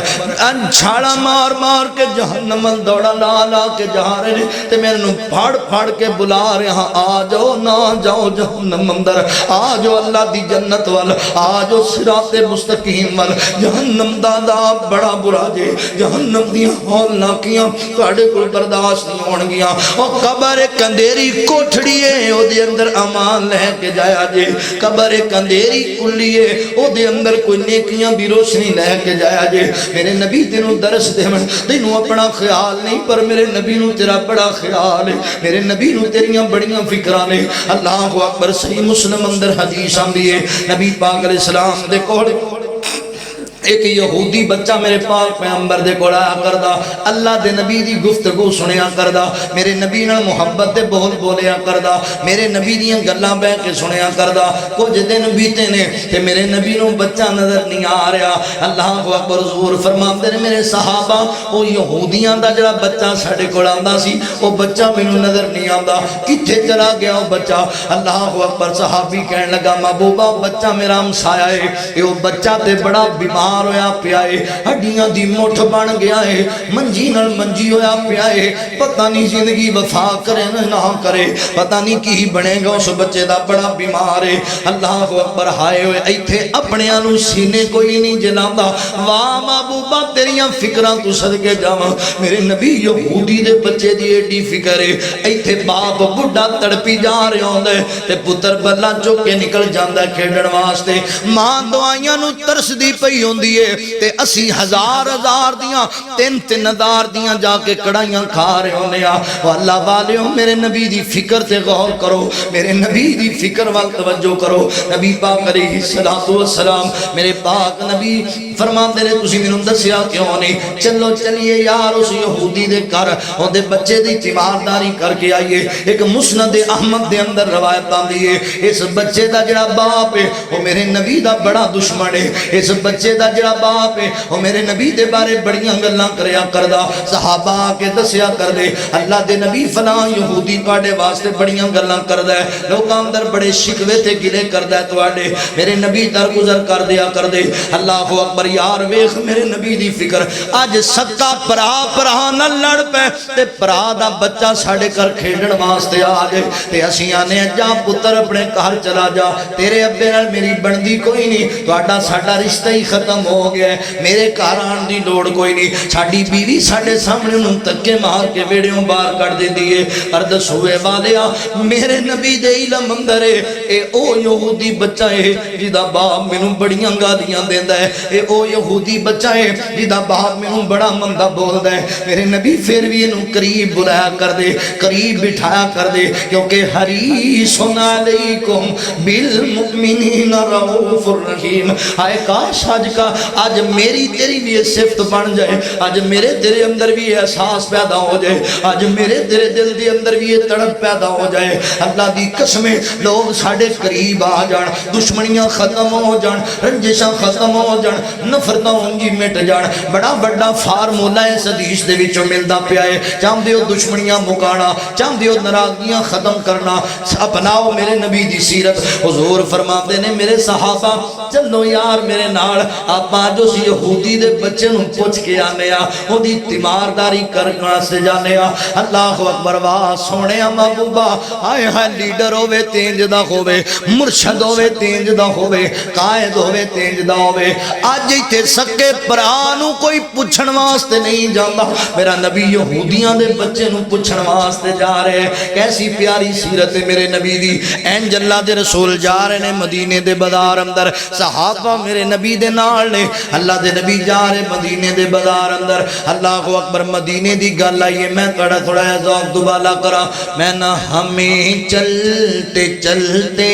چھاڑا مار مار کے جہنم دوڑا لا لا کے جا رہے نے تے میرے پھاڑ پھاڑ کے بلا رہا آ جاؤ نہ جاؤ جہنم اندر آ جاؤ اللہ دی جنت وال آ جاؤ صراط مستقیم وال جہنم دا عذاب بڑا برا جے جہنم دی ہولناکیاں تواڈے کول برداشت نہیں ہون گیاں او قبر ایک اندھیری کوٹھڑی ہے او دے اندر امان لے کے جایا جے قبر ایک اندھیری کلی ہے او دے اندر کوئی نیکیاں بھی روشنی لے کے جایا جے میرے نبی تینوں درس دیون تینوں اپنا خیال نہیں پر میرے نبی نو تیرا بڑا خیال ہے میرے نبی نو تیریاں بڑیاں فکراں نے اللہ اکبر صحیح مسلم اندر حدیث آندی ہے نبی پاک علیہ السلام دے کول ایک یہودی بچہ میرے پاک پیغمبر دے کول آیا کردا اللہ دے نبی دی گفتگو سنیا کردا میرے نبی نال محبت دے بول بولیا کردا میرے نبی دیاں گلاں بہ کے سنیا کردا کچھ دن بیتے نے تے میرے نبی نو بچہ نظر نہیں آ رہا اللہ اکبر حضور فرماندے نے میرے صحابہ او یہودیاں دا جڑا بچہ ساڈے کول آندا سی او بچہ مینوں نظر نہیں آندا کتھے چلا گیا او بچہ اللہ اکبر صحابی کہن لگا محبوبہ بچہ میرا ہمسایا ہے اے او بچہ تے بڑا بیمار ہویا پیا ہے ہڈیاں دی مٹھ بن گیا ہے منجی نال منجی ہویا پیا ہے پتہ نہیں زندگی وفا کرے نہ کرے پتہ نہیں کی بنے گا اس بچے دا بڑا بیمار ہے اللہ اکبر ہائے ہوئے ایتھے اپنیاں نو سینے کوئی نہیں جلاندا واہ محبوبہ تیریاں فکراں تو صدقے جاواں میرے نبی یہودی دے بچے دی ایڈی فکر ہے ایتھے باپ بڈھا تڑپی جا رہا ہوندا ہے تے پتر بلا چک کے نکل جاندا ہے کھیڈن واسطے ماں دعائیاں نو ترسدی پئی تے اسی ہزار دیاں تین ہزار دیاں جا کے کڑائیاں کھا رہے ہونے اللہ والیوں میرے نبی دی فکر تے غور کرو میرے نبی دی فکر وال توجہ کرو نبی پاک علیہ السلام میرے پاک نبی فرماندے نے تسی مینوں دسیا کیوں نہیں چلو چلیے یار اس یہودی دے گھر اودے بچے دی تیمارداری کر کے آئیے ایک مسند احمد دے اندر روایت آندی ہے اس بچے دا جڑا باپ ہے وہ میرے نبی دا بڑا دشمن ہے اس بچے دا جڑا باپ ہے وہ میرے نبی دے بارے بڑیاں گلاں کریا کردا صحابہ کے دسیا کر دے اللہ دے نبی فلاں یہودی تواڈے واسطے بڑیاں گلاں کردا ہے لوکاں اندر بڑے شکوے تے گلے کردا ہے تواڈے میرے نبی درگزر کر دیا کر دے اللہ اکبر یار ویکھ میرے نبی دی فکر اج سکا پرا نال لڑ پے تے پرا دا بچہ ساڈے گھر کھیڈن واسطے آ جائے تے اسیں آنے جا پتر اپنے گھر چلا جا تیرے ابے نال میری بندی کوئی نہیں تواڈا ساڈا رشتہ ہی ختم ہو گیا ہے میرے گھر آن دی لوڑ کوئی نہیں ساڈی بیوی ساڈے سامنے نوں تکے مار کے ویڑیوں باہر کر دیندی ہے اردس ہوئے والیا میرے نبی دے علم اندر اے او یہودی بچہ ہے جدا باپ مینوں بڑیاں گالیاں دیندا ہے اے او یہودی بچہ ہے جدا باپ مینوں بڑا مندا بولدا ہے میرے نبی پھر بھی اینوں قریب بلایا کر دے قریب بٹھایا کر دے کیونکہ حریص علیکم بالمؤمنین رؤوف الرحیم ہائے کاش آج کا اج میری تیری بھی یہ صفت بن جائے, اج میرے تیرے اندر بھی یہ احساس پیدا ہو جائے, اج میرے تیرے دل دے اندر بھی یہ تڑپ پیدا ہو جائے. اللہ دی قسمیں لوگ ساڈے قریب آ جان, دشمنیاں ختم ہو جان, رنجشاں ختم ہو جان, نفرتاں انجی مٹ جان. بڑا بڑا فارمولا اس حدیث دے وچوں ملدا پیا ہے. چاہندے ہو دشمنیاں مکانا, چاہندے ہو ناراضگیاں ختم کرنا, اپناؤ میرے نبی دی سیرت. حضور فرماتے نے میرے صحابہ چلو یار میرے نال آپاں جو سی یہودی دے بچے نوں پوچھ کے آنے آ, اودی تیمارداری کرنا سے جانے آ. اللہ اکبر, واہ سونے محبوبہ, آئے ہائے لیڈر ہوے تینج دا ہوے, مرشد ہوے تینج دا ہوے, قائد ہوے تینج دا ہوے, اج ایتھے سکے بھرا نوں کوئی پوچھن واسطے نہیں جاندا. میرا نبی یہودیاں دے بچے نوں پوچھن واسطے جا رہے. کیسی پیاری سیرت ہے میرے نبی دی. انج اللہ دے رسول جا رہے نے مدینے دے بازار اندر, صحابہ میرے نبی دے نال نے. اللہ دے نبی جا رہے مدینے دے بازار اندر. اللہ اکبر, مدینے دی گل آئی ہے, میں تھوڑا ذوق دوبالا کرا. میں نہ ہمیں چلتے چلتے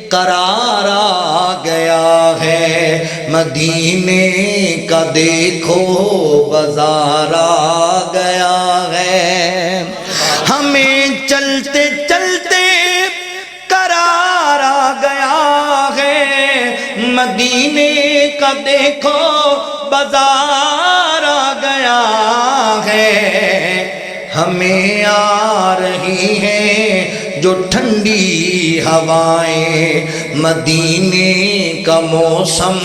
قرار آ گیا ہے, مدینے کا دیکھو بازار آ گیا ہے. ہمیں چلتے چلتے قرار آ گیا ہے, مدینے کا دیکھو بازار آ گیا ہے. ہمیں آ رہی ہیں جو ٹھنڈی ہوائیں, مدینے کا موسم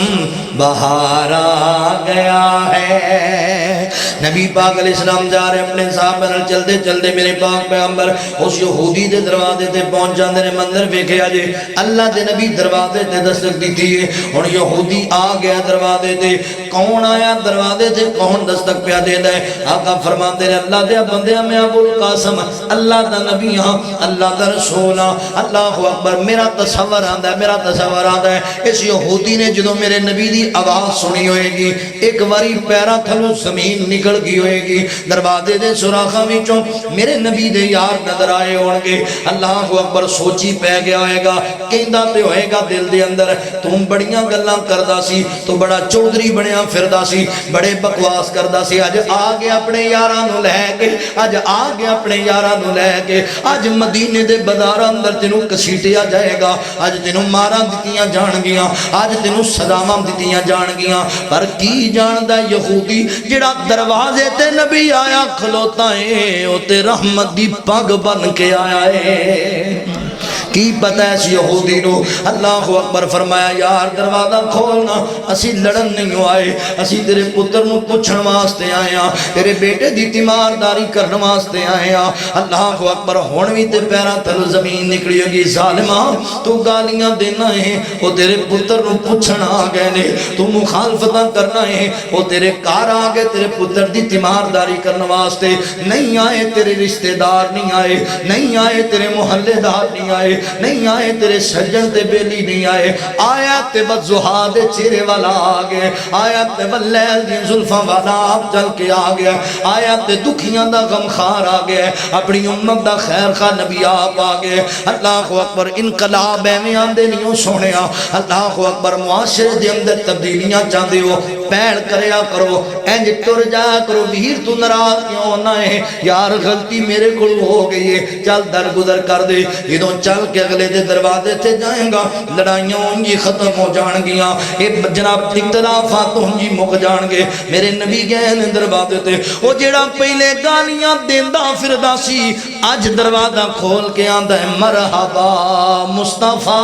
بہار آ گیا ہے. نبی پاک علیہ السلام جا رہے اپنے صحابہ نال چلتے چلتے میرے پاک پیغمبر اس یہودی دے دروازے تے پہنچ جاندے نے. منظر ویکھیا جے, اللہ دے نبی دروازے تے دستک دیتی ہے. ہن یہودی آ گیا دروازے تے. کون آیا دروازے تے, کون دستک پیا دیندا ہے؟ آقا فرماندے نے اللہ دے بندے میں ابو القاسم اللہ دا نبی ہاں, اللہ دا رسول ہاں. اللہ اکبر, میرا تصور آندا ہے, میرا تصور آندا ہے اس یہودی نے جدوں میرے نبی دی آواز سنی ہوئے گی, ایک واری پیرا تھلوں زمین نکل گئی ہوئے گی, دروازے دے سوراخاں وچوں میرے نبی دے یار نظر آئے ہون گے. اللہ اکبر, سوچی پہ گیا ہوئے گا, کہندا تے ہوئے گا دل دے اندر تم بڑیاں گلاں کردا سی, تو بڑا چودھری بنیا پھردا سی, بڑے بکواس کردا سی, اج آ گیا اپنے یاراں نوں لے کے, اج آ گیا اپنے یاراں نوں لے کے, اج مدینے دے بازار اندر تینوں کسیٹیا جائے گا, اج تینوں ماراں دتیاں جان گیاں, اج تینوں سزاواں دتیاں جان گیاں. پر کی جاندا یہودی جڑا دروازے تے نبی آیا کھلوتا ہے, او تے رحمت دی پگ بن کے آیا ہے. کی پتہ ہے اس یہودی نو؟ اللہ اکبر فرمایا یار دروازہ کھولنا, اسی لڑن نہیں آئے, اسی تیرے پتر نو پوچھن واسطے آئے ہاں, تیرے بیٹے دی تیمارداری کرن واسطے آئے ہاں. اللہ اکبر, ہن وی تے پیراں تھلوں زمین نکلی ہوگی. ظالما تو گالیاں دینا ہے, او تیرے پتر نو پوچھن آ گئے نے, تو مخالفتاں کرنا ہے, او تیرے گھر آ گئے تیرے پتر دی تیمارداری کرن واسطے. نہیں آئے تیرے رشتہ دار, نہیں آئے, نہیں آئے تیرے محلے دار, نہیں آئے, نہیں آئے تیرے سجن تے بیلی, نہیں آئے, آیا تے بدزہا دے چہرے والا آ گئے, آیا تے بلیل دی زلفاں والا آپ چل کے آ گیا, آیا تے دکھیاں دا غمخار آ گیا, اپنی امت دا خیر خواہ نبی آپ آ گئے. اللہ اکبر, انقلاب ایویں آندے نہیں ہو سونے. اللہ اکبر, معاشرے دے اندر تبدیلیاں چاہندے ہو, پہل کریا کرو, انج ٹر جایا کرو. ویر تو ناراض کیوں ہونا ہے یار, غلطی میرے کول ہو گئی ہے, چل درگزر کر دے. جدوں چل کے اگلے دے دروازے تے جائیں گا, لڑائیاں ہونگی ختم ہو جان گیاں, اے جناب اختلافات ہونگی مک جان گے. میرے نبی گئے نے دروازے تے, او جڑا پہلے گالیاں دیندا پھردا سی, اج دروازہ کھول کے آندا ہے مرحبا مصطفیٰ.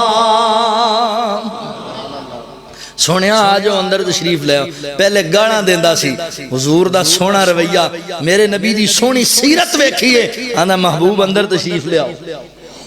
سونیا آجو اندر تشریف لے آؤ. پہلے گانا دیندا سی, حضور دا سونا رویہ, میرے نبی دی سونی سیرت ویکھیے, آندا محبوب اندر تشریف لے آؤ.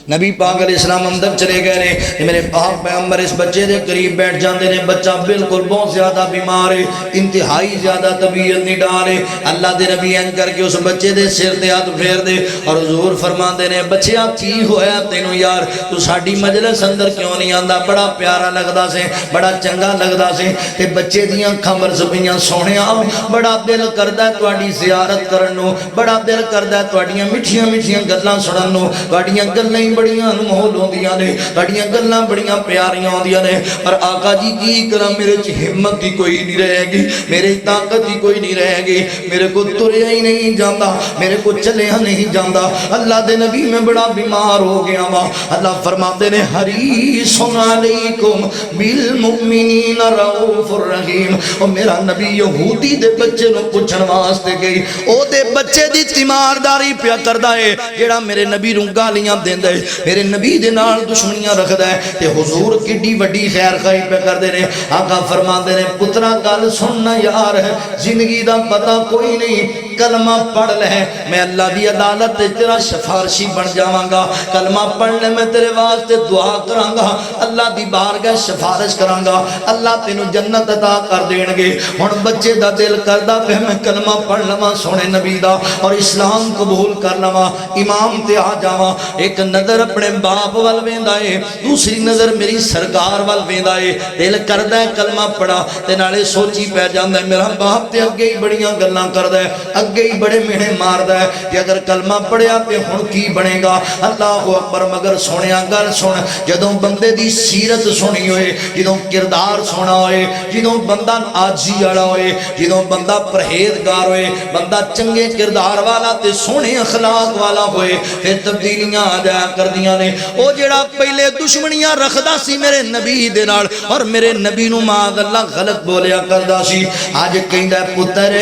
نبی پاک علیہ السلام اندر چلے گئے نے. میرے پاک پیغمبر اس بچے دے قریب بیٹھ جاندے نے. بچہ بالکل بہت زیادہ بیمار ہے, انتہائی زیادہ طبیعت نہیں ڈالے. اللہ دے نبی ان کر کے اس بچے دے سر تے ہاتھ پھیر دے, اور حضور فرماندے نے بچیا کی ہویا تینوں یار, تو ساڈی مجلس اندر کیوں نہیں آندا؟ بڑا پیارا لگدا سے, بڑا چنگا لگدا سے. تے بچے دیاں اکھاں برس پئیاں, سونیا بڑا دل کردا ہے تہاڈی زیارت کرن نو, بڑا دل کردا ہے تہاڈیاں میٹھیاں میٹھیاں گلاں سنن نو, تہاڈیاں گلاں بڑیاں انمول ہوندیاں نے تہاڈیاں گلاں بڑیاں پیاریاں ہوندیاں نے پر آقا جی کی کراں میرے چ ہمت ہی کوئی نہیں رہے گی میرے طاقت ہی کوئی نہیں رہے گی میرے کو تریا ہی نہیں جاندا میرے کو چلیا نہیں جاندا اللہ دے نبی میں بڑا بیمار ہو گیا وا اللہ فرماتے نے حریص علیکم بالمؤمنین رؤوف الرحیم او میرا نبی یہودی دے بچے نو پوچھن واسطے گئی او دے بچے دی تیمارداری پیا کردا ہے جیڑا میرے نبی نو گالیاں دیندا ہے میرے نبی دے نال دشمنیاں رکھدا ہے تے حضور کڈی وڈی خیر خواہی پہ کردے نے آقا فرماندے نے پترا گل سننا یار زندگی دا پتہ کوئی نہیں کلمہ پڑھ لے میں اللہ دی عدالت تے تیرا سفارشی بن جاواں گا کلمہ پڑھ لے میں تیرے واسطے دعا کراں گا اللہ دی بارگاہ سفارش کراں گا اللہ تینو جنت عطا کر دین گے ہن بچے دا دل کردا پہ میں کلمہ پڑھ لواں سونے نبی دا اور اسلام قبول کر لواں امام تے آ جاواں ایک نظر اپنے باپ وال ویندا ہے دوسری نظر میری سرکار وال ویندا ہے دل کردا ہے کلمہ پڑھا تے نالے سوچی پہ جاندا ہے میرا باپ تے اگے ہی بڑیاں گلاں کردا ہے اگے ہی بڑے مینے ماردا ہے کہ اگر کلمہ پڑھیا تے ہن کی بنے گا اللہ اکبر مگر سونیا گل سن جدوں بندے دی سیرت سنی ہوئے جدوں کردار سونا ہوئے جدوں بندہ آجی والا ہوئے جدوں بندہ پرہیزگار ہوئے بندہ چنگے کردار والا تے سونے اخلاق والا ہوئے پھر تبدیلیاں آ جایا کردیاں نے او جڑا پہلے دشمنیاں رکھدا سی میرے نبی دے نال اور میرے نبی نو معاذ اللہ غلط بولیا کردا سی اج کہندا پتر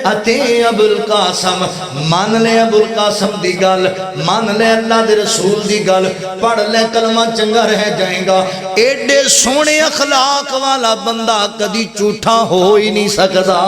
اتے ابوالقاسم مان لے ابوالقاسم دی گل مان لے اللہ دے رسول دی گل پڑھ لے کلمہ چنگا رہ جائے گا ایڈے سونے اخلاق والا بندہ کدی جھوٹا ہو ہی نہیں سکدا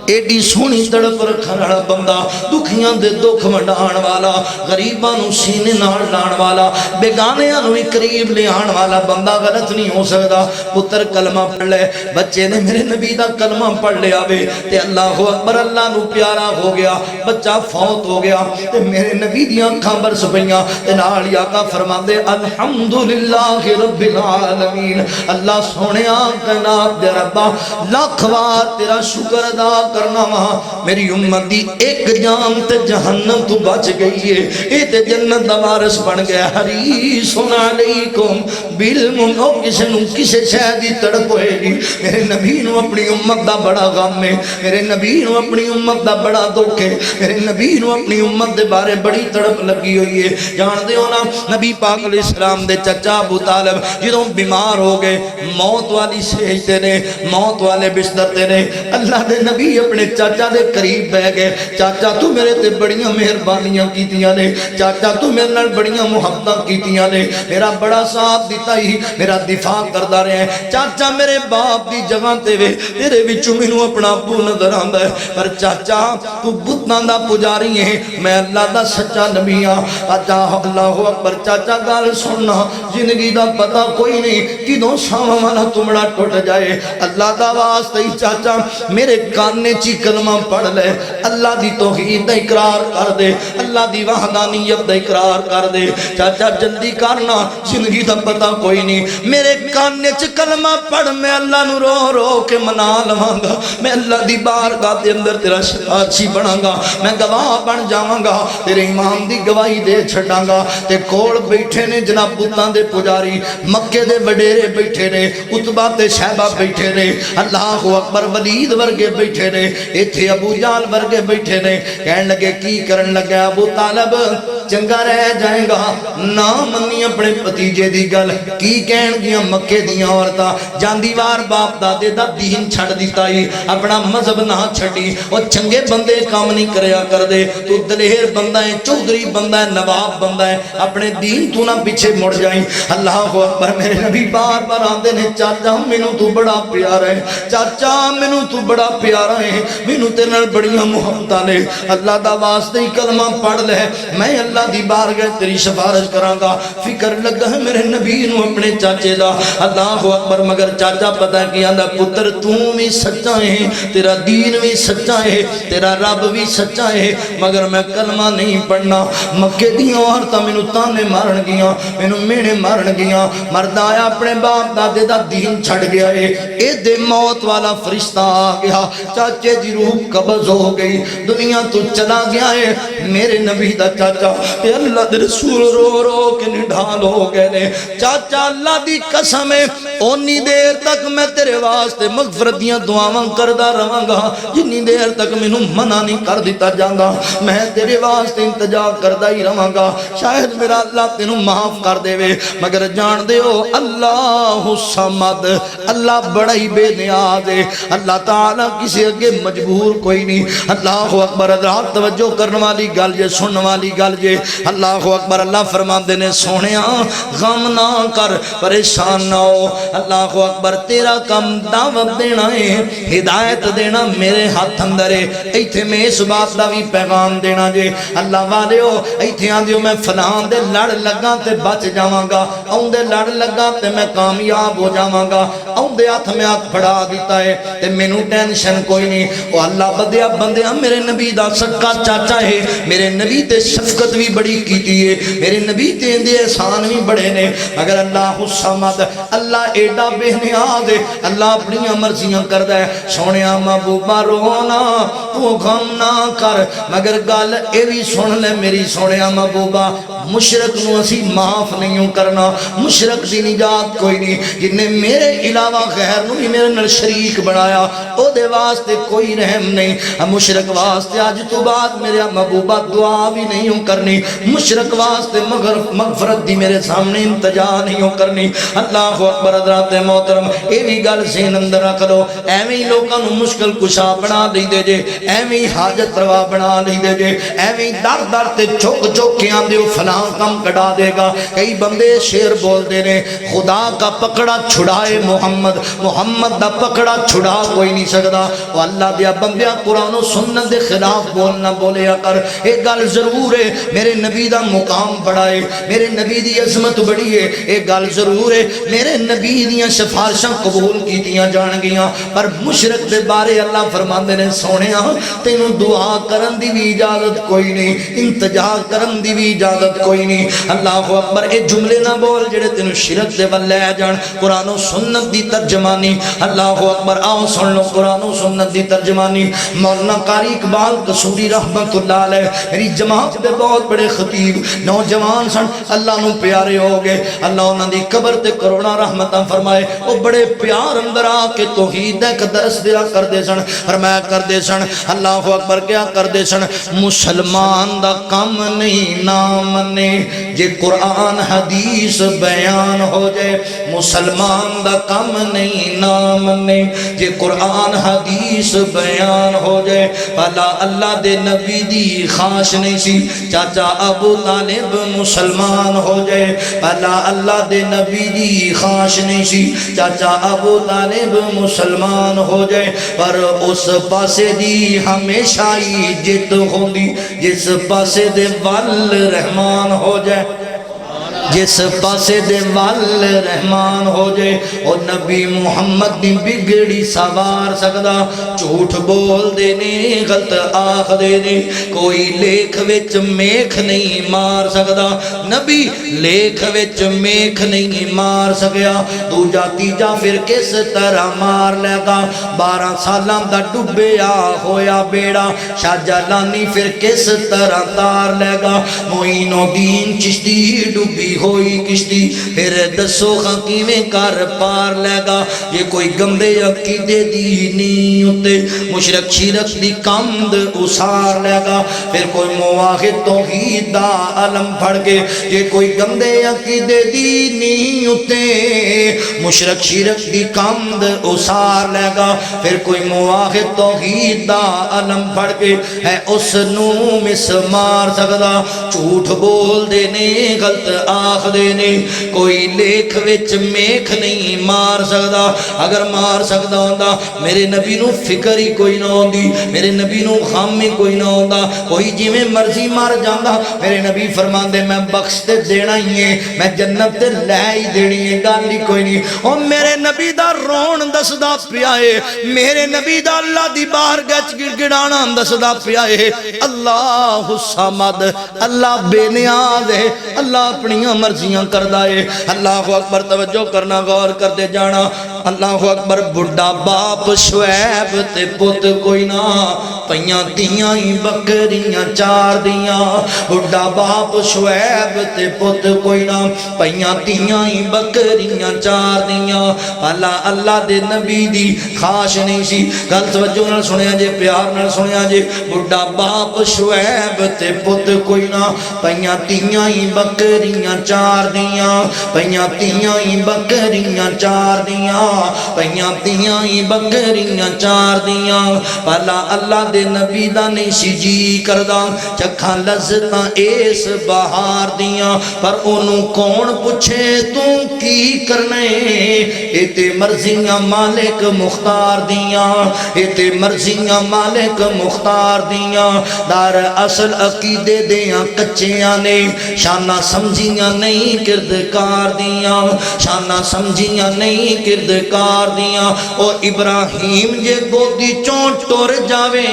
ایڈی سونی تڑپ رکھن والا بندہ دکھیاں دے دکھ ونڈان والا غریباں نو سینے نال لان والا بیگانیاں نو قریب لے آن والا بندہ غلط نہیں ہو سکدا پتر کلمہ پڑھ لے بچے نے میرے نبی دا کلمہ پڑھ لیا وے تے اللہ اکبر اللہ نو پیارا ہو گیا بچہ فوت ہو گیا تے میرے نبی دیاں اکھاں برس پئیاں تے نال آقا فرماندے الحمدللہ رب العالمین اللہ سونیا کائنات دے ربا لاکھ وار تیرا شکر ادا کرنا وہاں میری امت دی ایک جان تے جہنم تو بچ گئی ہے اے تے جنت دا وارث بن گیا حریص علیکم بالمؤمنین کسے نو کسے شے دی تڑپ ہوئے گی میرے نبی نو اپنی امت دا بڑا غم ہے میرے نبی نو اپنی امت دا بڑا دکھ ہے میرے نبی نو اپنی امت دے بارے بڑی تڑپ لگی ہوئی ہے جان دے ہو نا نبی پاک علیہ السلام دے چچا ابو طالب جدوں بیمار ہو گئے موت والی سیج تے نے موت والے بستر تے نے اللہ دے نبی اپنے چاچا دے قریب بہ گئے چاچا تو میرے تے بڑیاں مہربانیاں کیتیاں نے چاچا تو میرے نال بڑیاں محبتاں کیتیاں نے میرا بڑا ساتھ دیتا ہی میرا دفاع کردا رہے ہیں چاچا میرے باپ دی جگہ تے وے تیرے وچوں مینوں اپنا ابو نظر آندا ہے پر چاچا تو بتاں دا پجاری ہے میں اللہ دا سچا نبی ہاں چاچا اللہ اکبر چاچا گل سننا زندگی دا پتہ کوئی نہیں کدوں ساواں والا تمڑا ٹوٹ جائے اللہ دا واسطے ہی چاچا میرے کانے چی کلمہ پڑھ لے اللہ دی توحید دا اقرار کر دے اللہ دی وحدانیت دا اقرار کر دے چاچا جلدی کرنا زندگی دا پتہ کوئی نہیں میرے کانے چی کلمہ پڑھ میں اللہ نو رو رو کے منا لواں گا میں اللہ دی بارگاہ دے اندر تیرا شفاعی بناں گا میں گواہ بن جاواں گا تیرے امام دی گواہی دے چھڑاں گا تے کول بیٹھے نے جناب بتاں دے پجاری مکے دے وڈیرے بیٹھے نے عتبہ تے شہبہ بیٹھے نے اللہ اکبر ولید ورگے بیٹھے نے ایتھے ابو جال ورگے بیٹھے نے کہن لگے کی کرن لگا ابو طالب چنگا رہ جائے گا نہ منی اپنے پتیجے دی گل کی کہن گیا مکے دیاں عورتاں جاندی وار باپ دادے دا دین چھڑ دیتا ہی اپنا مذہب نہ چھڑی اور چنگے بندے کام نہیں کریا کر دے تو دلیر بندہ ہے چودری بندہ ہے نواب بندہ ہے اپنے دین تو نہ پیچھے مڑ جائیں اللہ اکبر میرے نبی بار بار آندے نے چاچا مینوں تو بڑا پیارا ہے چاچا مینوں تو بڑا پیارا ہے مینوں تے نال بڑیاں محبتاں نے اللہ دا واسطے کلمہ پڑھ لے میں اللہ دی بارگاہ تیری سفارش کراں گا فکر لگا ہے میرے نبی نو اپنے چاچے دا اللہ اکبر مگر چاچا پتہ کی آندا پتر تو بھی سچا ہے تیرا دین بھی سچا ہے تیرا رب بھی سچا ہے مگر میں کلمہ نہیں پڑھنا مکے دیاں عورتاں مینوں تانے مارن گیاں مینوں مینے مارن گیاں مرد آیا اپنے باپ دادے دا دین چھڑ گیا ہے اے دے موت والا فرشتہ آ گیا چاچے دی روح قبض ہو گئی دنیا تو چلا گیا ہے میرے نبی دا چاچا تے اللہ دے رسول رو رو کے نڈھال ہو گئے نے چاچا اللہ دی قسم ہے اونی دیر تک میں تیرے واسطے مغفرت دیاں دعاواں کردا رہاں گا جنی دیر تک مینوں منع نہیں کر دیتا جاندا میں تیرے واسطے انتظار کردا ہی رہاں گا شاید میرا اللہ تینوں معاف کر دے وے مگر جان دے ہو اللہ الصمد اللہ بڑا ہی بے نیاز ہے اللہ تعالی کسی اگے مجبور کوئی نہیں اللہ اکبر حضرات توجہ کرنے والی گل جے سننے والی گل جے اللہ اکبر اللہ فرماندے نے سونیا غم نہ کر پریشان نہ ہو اللہ اکبر تیرا کم دعوت دینا ہے ہدایت دینا میرے ہاتھ اندر ہے ایتھے میں اس بات دا بھی پیغام دینا جے اللہ والے ہو ایتھے آندیو میں فلان دے لڑ لگا تے بچ جاواں گا اون دے لڑ لگا تے میں کامیاب ہو جاواں گا اون دے ہاتھ میں ہاتھ پھڑا دیتا ہے تے مینوں ٹینشن کوئی نہیں او اللہ بندیا میرے نبی دا سکا چاچا ہے میرے نبی تے شفقت بھی بڑی کیتی ہے میرے نبی تے اندے احسان بھی بڑے نے اگر اللہ الصمد اللہ ایڈا بے نیاز ہے اللہ اپنی مرضیاں کردا ہے سونیا محبوبا رونا تو غم نہ کر مگر گل اے بھی سن لے میری سونیا محبوبا مشرک نو اسی معاف نہیں کرنا مشرک دی نجات کوئی نہیں جن نے میرے علاوہ غیر نو بھی میرے نال شریک بنایا او دے واسطے کوئی رحم نہیں مشرک واسطے آج تو بعد میرے محبوبہ دعا بھی نہیں کرنی مشرک واسطے مغفرت دی میرے سامنے انتجا نہیں کرنی اللہ اکبر حضرات محترم اے بھی گل ذہن اندر رکھ لو ایویں لوکاں نو مشکل کشا بنا دے دے جے ایویں حاجت روا بنا لے دے جے ایویں در در تے چوک چوک کے آندے فلاں کم کٹا دے گا کئی بندے شعر بول دے نے خدا کا پکڑا چھڑائے محمد دا پکڑا چھڑا کوئی نہیں سکدا او اللہ دیا بندیا قرآن و سنت دے خلاف بولنا بولیا کر ایک گل ضرور ہے میرے نبی دا مقام بڑا ہے میرے نبی دی عظمت بڑی ہے ایک گل ضرور ہے میرے نبی دیاں سفارشاں قبول کیتیاں جان گیاں پر مشرک دے بارے اللہ فرماندے نے سونیا تینوں دعا کرن دی بھی اجازت کوئی نہیں انتجار کرن دی بھی اجازت کوئی نہیں اللہ اکبر اے جملے نہ بول جڑے تینوں شرک دے ول لے جان قرآن و سنت دی ترجمانی اللہ اکبر آؤ سن لو قرآن و سنت دی ترجمانی مولانا قاری اقبال قصوری رحمت اللہ علیہ میری جماعت دے بہت بڑے خطیب نوجوان سن اللہ نو پیارے ہو گئے اللہ انہاں دی قبر تے کروڑا رحمتاں فرمائے وہ بڑے پیار اندر آ کے توحید ایک درس دیا کر دے سن فرمایا کر دے سن اللہ اکبر کیا کر دے سن مسلمان دا کم نہیں نام نے جے قرآن حدیث بیان ہو جائے مسلمان دا کم نہیں نام نے جے قرآن حدیث بیان ہو جائے پہلا اللہ دے نبی دی خواہش نہیں سی چاچا ابو طالب مسلمان ہو جائے پہلا اللہ دے نبی دی خواہش نہیں سی چاچا ابو طالب مسلمان ہو جائے پر اس پاسے دی ہمیشہ ہی جت ہوندی جس پاسے دے ول رحمان ہو جائے جس پاسے دے وال رحمان ہو جائے اور نبی محمد دی بگڑی سوار سکدا جھوٹ بول دینے غلط آخ دینے کوئی لیکھ وچ میکھ نہیں مار سکدا نبی لیکھ وچ میکھ نہیں مار سکیا تو جاتی جا پھر کس طرح مار لے گا 12 سالاں دا ڈبیا ہویا بیڑا شاہ جلانی پھر کس طرح تار لے گا معین الدین چشتی ڈبی ہوئی کشتی پھر دسو خاکیویں کر پار لے گا یہ کوئی گندے عقیدے دی نہیں ہوتے مشرک شرک دی کمد اسار لے گا پھر کوئی مواحد توحید دا علم پھڑ کے یہ کوئی گندے عقیدے دی نہیں ہوتے مشرک شرک دی کمد اسار لے گا پھر کوئی مواحد توحید دا علم پھڑ کے ہے اس نو مس مار سکدا جھوٹ بول دینے غلط آخ دینے کوئی لیکھ وچ میکھ نہیں مار سکدا اگر مار سکدا ہوندا میرے نبی نو فکر ہی کوئی نہ ہوندی میرے نبی نو غم ہی کوئی نہ ہوندا کوئی جی میں مرضی مار جاندا میرے نبی فرماندے میں بخش تے دینا ہی ہے میں جنت تے لے ہی دینی ہے گل ہی کوئی نہیں او میرے نبی دا رون دسدا پیا ہے میرے نبی دا اللہ دی باہر گچ گڑگڑانا دسدا پیا ہے اللہ الصمد اللہ بے نیاز ہے اللہ اپنی مرضیاں کردہ ہے اللہ اکبر توجہ کرنا غور کر دے جانا اللہ اکبر بڑھا باپ شعیب تے پت کوئی نہ پئیاں تیاں ہی بکریاں چار دیاں بڑھا باپ شعیب تے پت کوئی نہ پئیاں تیاں ہی بکریاں چار دیاں اللہ دے نبی دی خواہش نہیں سی گل توجہ نال سنیا جے پیار نال سنیا جے بڑھا باپ شعیب تے پت کوئی نہ پئیاں تیاں ہی بکریاں چار دیاں پئیاں تیاں ہی بکریاں چار دیاں پئیاں تیاں ہی بکریاں چار دیاں اللہ دے نبی دا نہیں سی جی کردہ چکھاں لذتاں اس بہار دیاں پر انہوں کون پوچھے تو کی کرنے ایتے مرضیاں مالک مختار دیاں ایتے مرضیاں مالک مختار دیاں دار اصل عقیدے دیاں کچیاں نے شانہ سمجھیاں نہیں کردکار دیاں شانہ سمجھیاں نہیں کردکار دیاں او ابراہیم جے گودی چون ٹور جاوے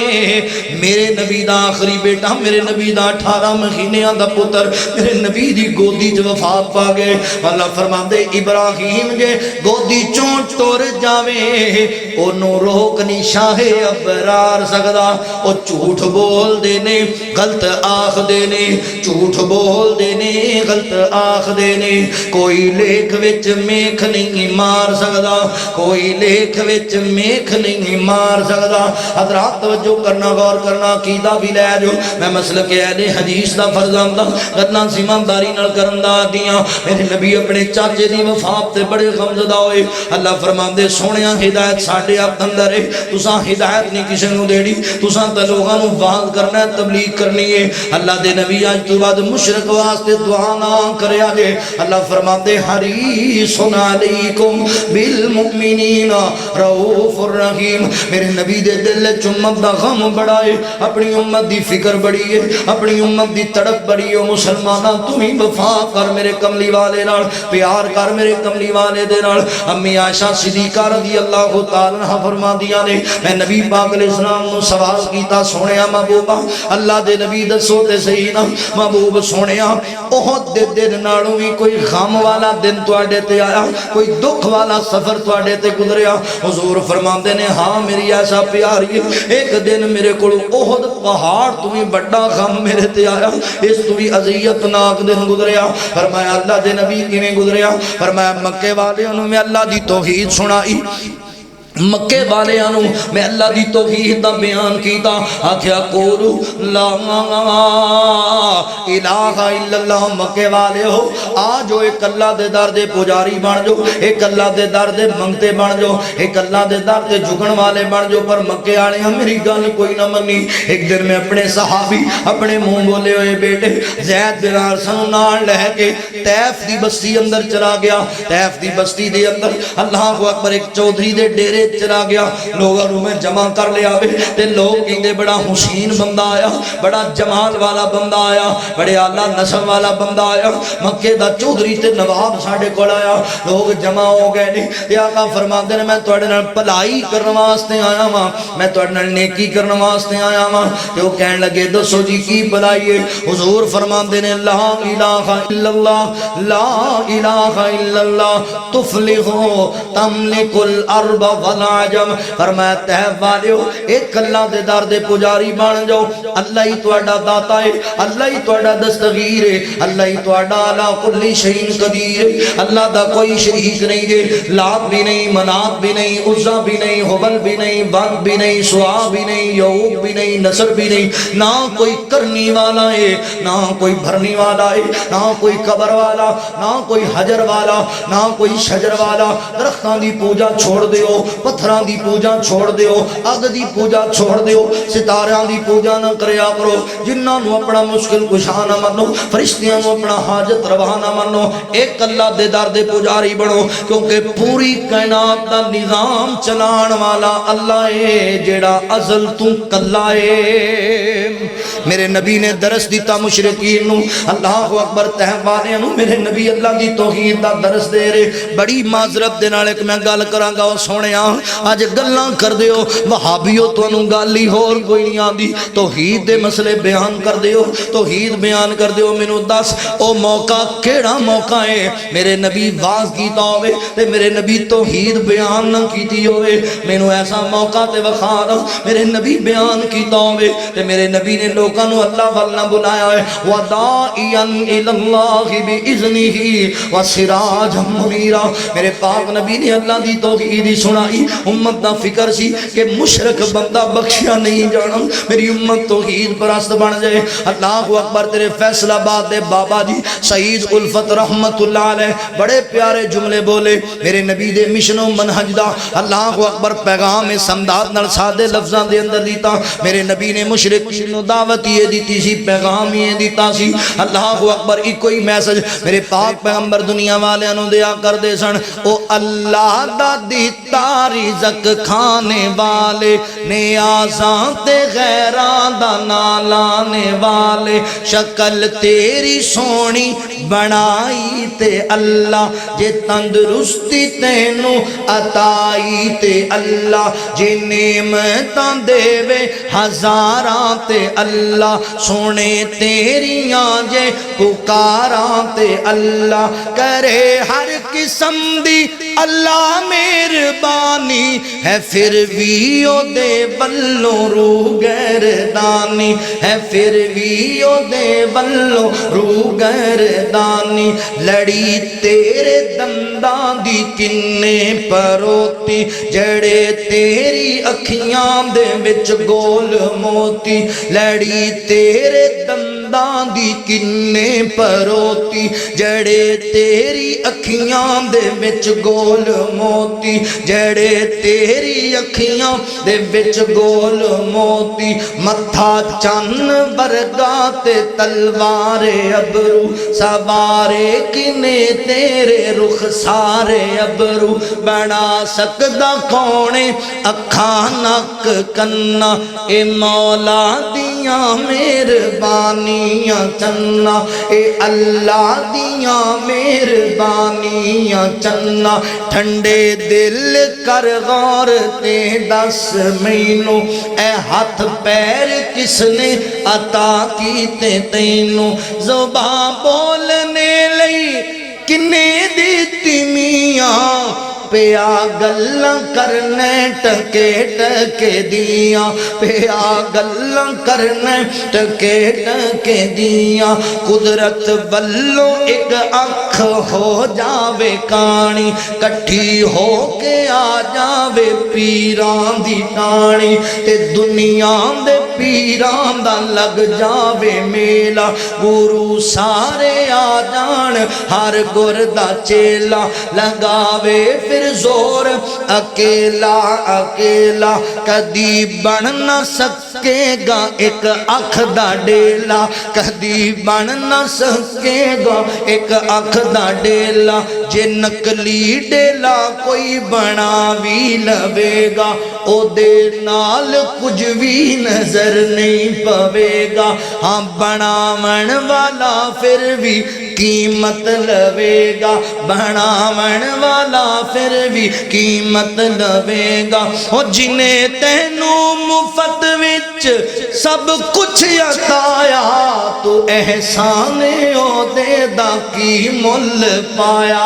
میرے نبی دا آخری بیٹا میرے نبی دا 18 مہینیاں دا پتر میرے نبی دی گودی جو وفات پا گئے اللہ فرما دے ابراہیم جے گودی چون ٹور جاوے انہوں روک نہیں شاہ ابرار سکدا او جھوٹ بول دینے غلط آخ دینے جھوٹ بول دینے غلط آخ دینے کوئی لیکھ وچ میکھ نہیں مار سکدا کوئی لیکھ وچ میکھ نہیں مار سکدا حضرات توجہ کرنا غور کرنا عقیدہ بھی لے جو میں مسلک اہل حدیث دا فرزند غدنا سیمانداری نال کرن دا دیاں میرے نبی اپنے چاچے دی وفات تے بڑے غمزدہ ہوئے اللہ فرماندے سونیا ہدایت ساڈے آپ اندر ہے تساں ہدایت نہیں کسی نو دیڑی تساں تے لوگاں نو واعظ کرنا ہے تبلیغ کرنی ہے اللہ دے نبی اج تو بعد مشرک واسطے دعا نہ کریا جے اللہ فرماندے حریص علیکم بالمؤمنین رؤوف الرحیم میرے نبی دے دل وچ امت دا غم بڑا ہے اپنی امت دی فکر بڑی ہے اپنی امت دی تڑپ بڑی ہے مسلماناں تو ہی وفا کر میرے کملی والے نال پیار کر میرے کملی والے دے نال امی عائشہ صدیقہ رضی اللہ تعالی عنہ فرماندیاں نے میں نبی پاک علیہ السلام نو سوال کیتا سونیا محبوبہ اللہ دے نبی دسو تے صحیح نا محبوب سونیا احد دے دن نالوں بھی کوئی غم والا دن تواڈے تے آیا کوئی دکھ والا سفر تواڈے تے گزریا حضور فرماندے نے ہاں میری ایسا پیاری ایک دن میرے کو احد پہاڑ تمہیں بڑا غم میرے تے آیا اس تو بھی عذیت ناک دن گزریا فرمایا اللہ دے نبی کیویں گزریا فرمایا مکے والے انہوں میں اللہ دی توحید سنائی مکے والے انہوں میں اللہ دی توحید دا بیان کیتا آکھیا قولو لا الہ الا اللہ مکے والے ہو آجو ایک اللہ دے در دے پجاری بن جو ایک اللہ دے در دے منگتے بن جو ایک اللہ دے در دے جھگن والے بن جو پر مکے آنے ہم میری گل کوئی نہ منی ایک دن میں اپنے صحابی اپنے منہ بولے ہوئے بیٹے زید بن حارثہ نال لے کے طیف دی بستی اندر چلا گیا طیف دی بستی دے اندر اللہ اکبر ایک چودھری دے ڈیرے چلا گیا لوگوں میں جمع کر لیا تے لوگ کہندے بڑا حسین بندہ آیا بڑا جمال والا بندہ آیا بڑے اعلیٰ نسل والا بندہ آیا مکے دا چودھری تے نواب ساڈے کول آیا لوگ جمع ہو گئے نے تے آقا فرماندے نے میں تواڈے نال بھلائی کرن واسطے آیا ہاں میں تواڈے نال نیکی کرن واسطے آیا ہاں تے او کہن لگے دسو جی کی بھلائی ہے حضور فرماندے نے لا الہ الا اللہ لا الہ الا اللہ تفلحوا تملک الارض والعجم فرمایا طیف والیو ایک اللہ دے در دے پجاری بن جاؤ اللہ ہی تواڈا داتا ہے اللہ ہی تواڈا دستگیر ہے اللہ ہی تواڈا علی کل شیء قدیر ہے اللہ دا کوئی شریک نہیں ہے لات بھی نہیں منات بھی نہیں عزا بھی نہیں حبل بھی نہیں ود بھی نہیں سوا بھی نہیں یعوق بھی نہیں نصر بھی نہیں نہ کوئی کرنی والا ہے نہ کوئی بھرنی والا ہے نہ کوئی قبر والا نہ کوئی حجر والا نہ کوئی شجر والا درختاں دی پوجا چھوڑ دیو پتھراں دی پوجا چھوڑ دیو اگ دی پوجا چھوڑ دیو ستاریاں دی پوجا نہ کریا کرو جنہاں نو اپنا مشکل کشا نہ منو فرشتیاں نو اپنا حاجت روا نہ منو ایک اللہ دے در دے پجاری بنو کیونکہ پوری کائنات دا نظام چلان والا اللہ ہے جیڑا ازل تو کلا ہے میرے نبی نے درس دیتا مشرکین نو اللہ اکبر تہم والے نو میرے نبی اللہ دی توحید دا درس دے رہے بڑی معذرت دے نال ایک میں گل کراں گا او سونیا اج گلاں کر دیو وہابیو تانوں گل ہی ہور کوئی نہیں آندی توحید دے مسئلے بیان کر دیو توحید بیان کر دیو مینوں دس او موقع کیڑا موقع ہے میرے نبی واز کیتا ہوئے تے میرے نبی توحید بیان نہ کیتی ہوئے مینوں ایسا موقع تے وکھا دو میرے نبی بیان کیتا ہوئے تے میرے نبی نے لوکاں نو اللہ ول نہ بلایا ہے وداعیا الی اللہ باذنہ وسراجا منیرا میرے پاک نبی نے اللہ دی توحید سنائی امت دا فکر سی کہ مشرک بندہ بخشیا نہیں جانا میری امت توحید پرست بن جائے اللہ اکبر تیرے فیصل آباد دے بابا جی سعید الفت رحمت اللہ علیہ بڑے پیارے جملے بولے میرے نبی دے مشن و منہج دا اللہ اکبر پیغام سمداد نال سادے لفظاں دے اندر دیتا میرے نبی نے مشرکین نو دعوت یہ دیتی سی پیغام یہ دیتا سی اللہ اکبر ایک کوئی میسج میرے پاک پیغمبر دنیا والے انہوں دیا کر دے سن او اللہ دا دیتا رزق کھانے والے نیازاں تے غیران دا نالانے والے شکل تیری سونی بنائی تے اللہ جے تندرستی تینو عطائی تے اللہ جے نعمتاں دے وے ہزاراں تے اللہ سونے تیریاں جے پکاراں تے اللہ کرے ہر قسم دی اللہ مہربانی ہے پھر بھی او دے بلوں رو گردانی ہے پھر بھی او دے بلوں رو گردانی لڑی تیرے دنداں دی کنے پروتی جڑے تیری اکھیاں دے وچ گول موتی لڑی تیرے دنداں دی کنے پروتی جڑے تیری اکھیاں دے وچ گول موتی جڑے تیری اکھیاں دے وچ گول موتی متھا چن ورگا تے تلوار ابرو سوارے کنے تیرے رخ سارے ابرو بنا سکدا کونے اکھاں نک کنا اے مولا دیاں مہربانیاں چنا اے اللہ دیاں مہربانیاں چنا ٹھنڈے دل کر غور تے دس مینوں اے ہاتھ پیر کس نے عطا کیتے تینوں زباں بولنے لئی کنے دیتی میاں پیا گلاں کرنے ٹکے ٹکے دیاں پیا گلاں کرنے ٹکے ٹکے دیاں قدرت بلو ایک اکھ ہو جاوے کانی کٹھی ہو کے آ جاوے پیران دی ٹانی تے دنیا دے پیران دا لگ جاوے میلا گورو سارے آ جان ہر گردہ چیلا لگاوے پھر زور اکیلا اکیلا کدی بن نہ سکے گا ایک اکھ دا ڈیلا کدی بن نہ سکے گا ایک اکھ دا ڈیلا جے نکلی ڈیلا کوئی بنا بھی لوے گا او دے نال کچھ بھی نظر نہیں پوے گا ہاں بناون والا پھر بھی قیمت لوے گا بناون والا پھر بھی قیمت لوے گا او جنہیں تینوں مفت وچ سب کچھ عطایا تو احسان او دے دا کی مل پایا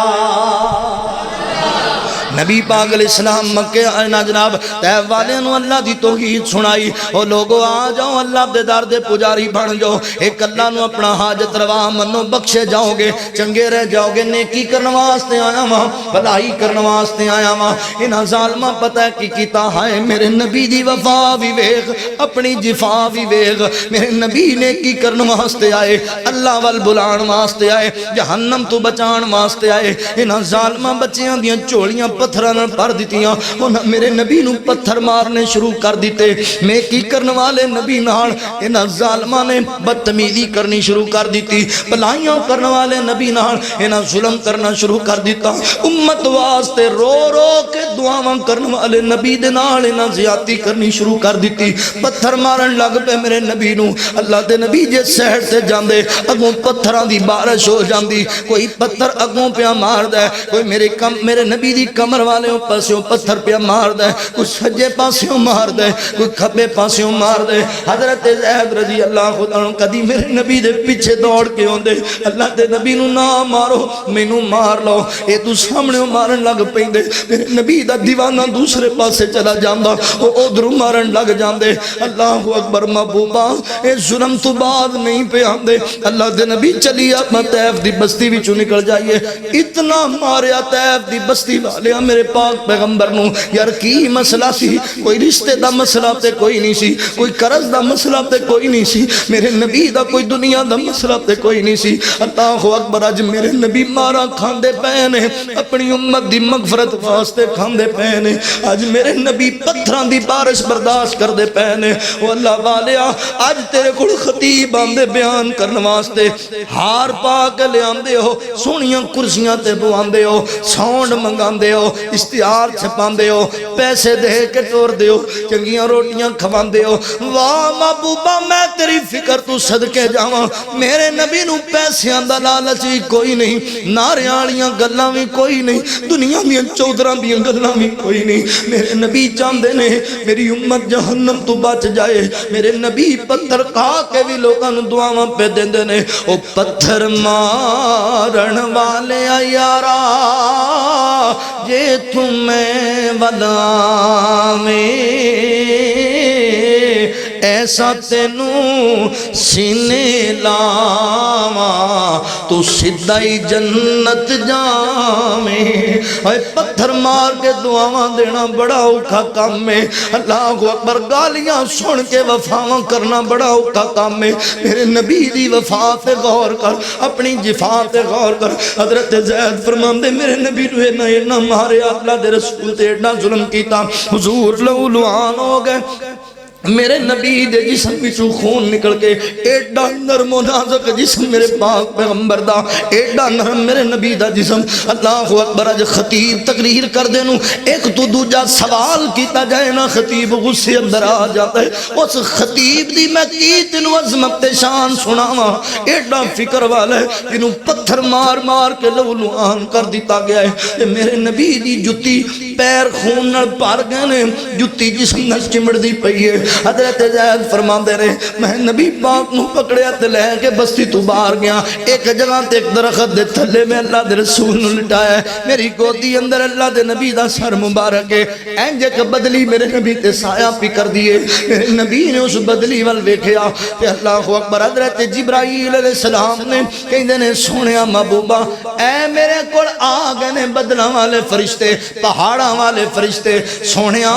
نبی پاک علیہ السلام مکہ آئینا جناب تیب والے انہوں اللہ دی توحید سنائی اور لوگوں آ جاؤ اللہ دے دار دے پجاری بن جاؤ ایک اللہ نو اپنا حاجت روا منو بخشے جاؤ گے چنگے رہ جاؤ گے نیکی کرنواستے آیا ماں بلائی کرنواستے آیا ماں انہاں ظالمہ پتہ کی کیتا ہے میرے نبی دی وفا بھی ویغ اپنی جفا بھی ویغ میرے نبی نیکی کرنواستے آئے اللہ والبلان واستے آئے جہنم تو بچان واستے آئے انہاں ظالمہ بچیاں دیاں چوڑیاں پتھراں نال بھر دتیاں انہاں میرے نبی نو پتھر مارنے شروع کر دیتے میں کی کرن والے نبی نال انہاں ظالماں نے بدتمیزی کرنی شروع کر دیتی بلائیاں کرن والے نبی نال انہاں ظلم کرنا شروع کر دیتا امت واسطے رو رو کے دعاواں کرن والے نبی دے نال انہاں زیادتی کرنی شروع کر دیتی پتھر مارن لگ پے میرے نبی نو اللہ دے نبی جے سہر تے جاندے اگوں پتھراں دی بارش ہو جاندی کوئی پتھر اگوں پیا مار دے کوئی میرے نبی دی کمر والے پاسوں پتھر پیا مار دے کوئی سجے پاسوں مار دے کوئی کھبے پاسوں مار دے حضرت زید رضی اللہ عنہ کدی میرے نبی دے پیچھے دوڑ کے ہوندے اللہ دے نبی نو نہ مارو مینوں مار لو اے تو سامنے مارن لگ پیندے میرے نبی دا دیوانہ دوسرے پاسے چلا جاندا او ادھروں مارن لگ جاندے اللہ اکبر محبوبا اے ظلم تو بعد نہیں پہ آندے اللہ دے نبی چلی اپنا طیف دی بستی وچوں نکل جائیے اتنا ماریا طیف دی بستی والے میرے پاک پیغمبر نو یار کی مسئلہ سی کوئی رشتے دا مسئلہ تے کوئی نہیں سی کوئی قرض دا مسئلہ تے کوئی نہیں سی میرے نبی دا کوئی دنیا دا مسئلہ تے کوئی نہیں سی اللہ اکبر اج میرے نبی مارا کھاندے پے نے اپنی امت دی مغفرت واسطے کھاندے پے نے اج میرے نبی پتھراں دی بارش برداشت کردے پے نے او اللہ والیا اج تیرے کول خطیب آندے بیان کرن واسطے ہار پا کے لے آندے ہو سونیاں کرسیاں تے بواندے ہو ساؤنڈ منگاندے ہو اشتہار چھپاندے ہو پیسے دے کے ٹور دے ہو چنگیاں روٹیاں کھواندے ہو واہ محبوبہ میں تیری فکر تو صدقے جاواں میرے نبی نو پیسیاں دا لالچ کوئی نہیں ناریاں والیاں گلاں وی کوئی نہیں دنیا دیاں چودراں دیاں گلاں وی کوئی نہیں میرے نبی چاہندے نے میری امت جہنم تو بچ جائے میرے نبی پتھر کھا کے بھی لوگاں نوں دعاواں پہ دیندے نے او پتھر مارن والے یارا جے تمہیں بلاویں ایسا تینوں سینے لاواں تو سدھائی جنت جاویں اے پتھر مار کے دعاواں دینا بڑا اوکھا کام ہے اللہ اکبر گالیاں سن کے وفاواں کرنا بڑا اوکھا کام ہے میرے نبی دی وفا تے غور کر اپنی جفا تے غور کر حضرت زید فرماندے میرے نبی نو اینا ماریا اللہ دے رسول تے اینا ظلم کیتا حضور لہو لعان ہو گئے میرے نبی دے جسم وچوں خون نکل کے ایڈا نرم و نازک جسم میرے پاک پیغمبر دا ایڈا نرم میرے نبی دا جسم اللہ اکبر اج خطیب تقریر کر دے نو ایک تو دوجا سوال کیتا جائے نا خطیب غصے اندر آ جاتا ہے اس خطیب دی میں کی تینوں عظمت شان سناواں ایڈا فکر والا ہے جنوں پتھر مار مار کے لہو لعان کر دیتا گیا ہے میرے نبی دی جتی پیر خون نال بھر گئے نے جتی جسم نال چمڑدی پئی ہے حضرت زید فرماندے نے میں نبی پاک نو پکڑیا تے لے کے بستی تو باہر گیا ایک جگہ تے ایک درخت دے تھلے میں اللہ دے رسول نو لٹایا ہے میری گودی اندر اللہ دے نبی دا سر مبارک ہے اینج ایک بدلی میرے نبی تے سایہ پی کر دیے میرے نبی نے اس بدلی وال ویکھیا تے اللہ اکبر حضرت جبرائیل علیہ السلام نے کہندے نے سونیا محبوبہ اے میرے کول آ گئے نے بدلاں والے فرشتے پہاڑاں والے فرشتے سونیا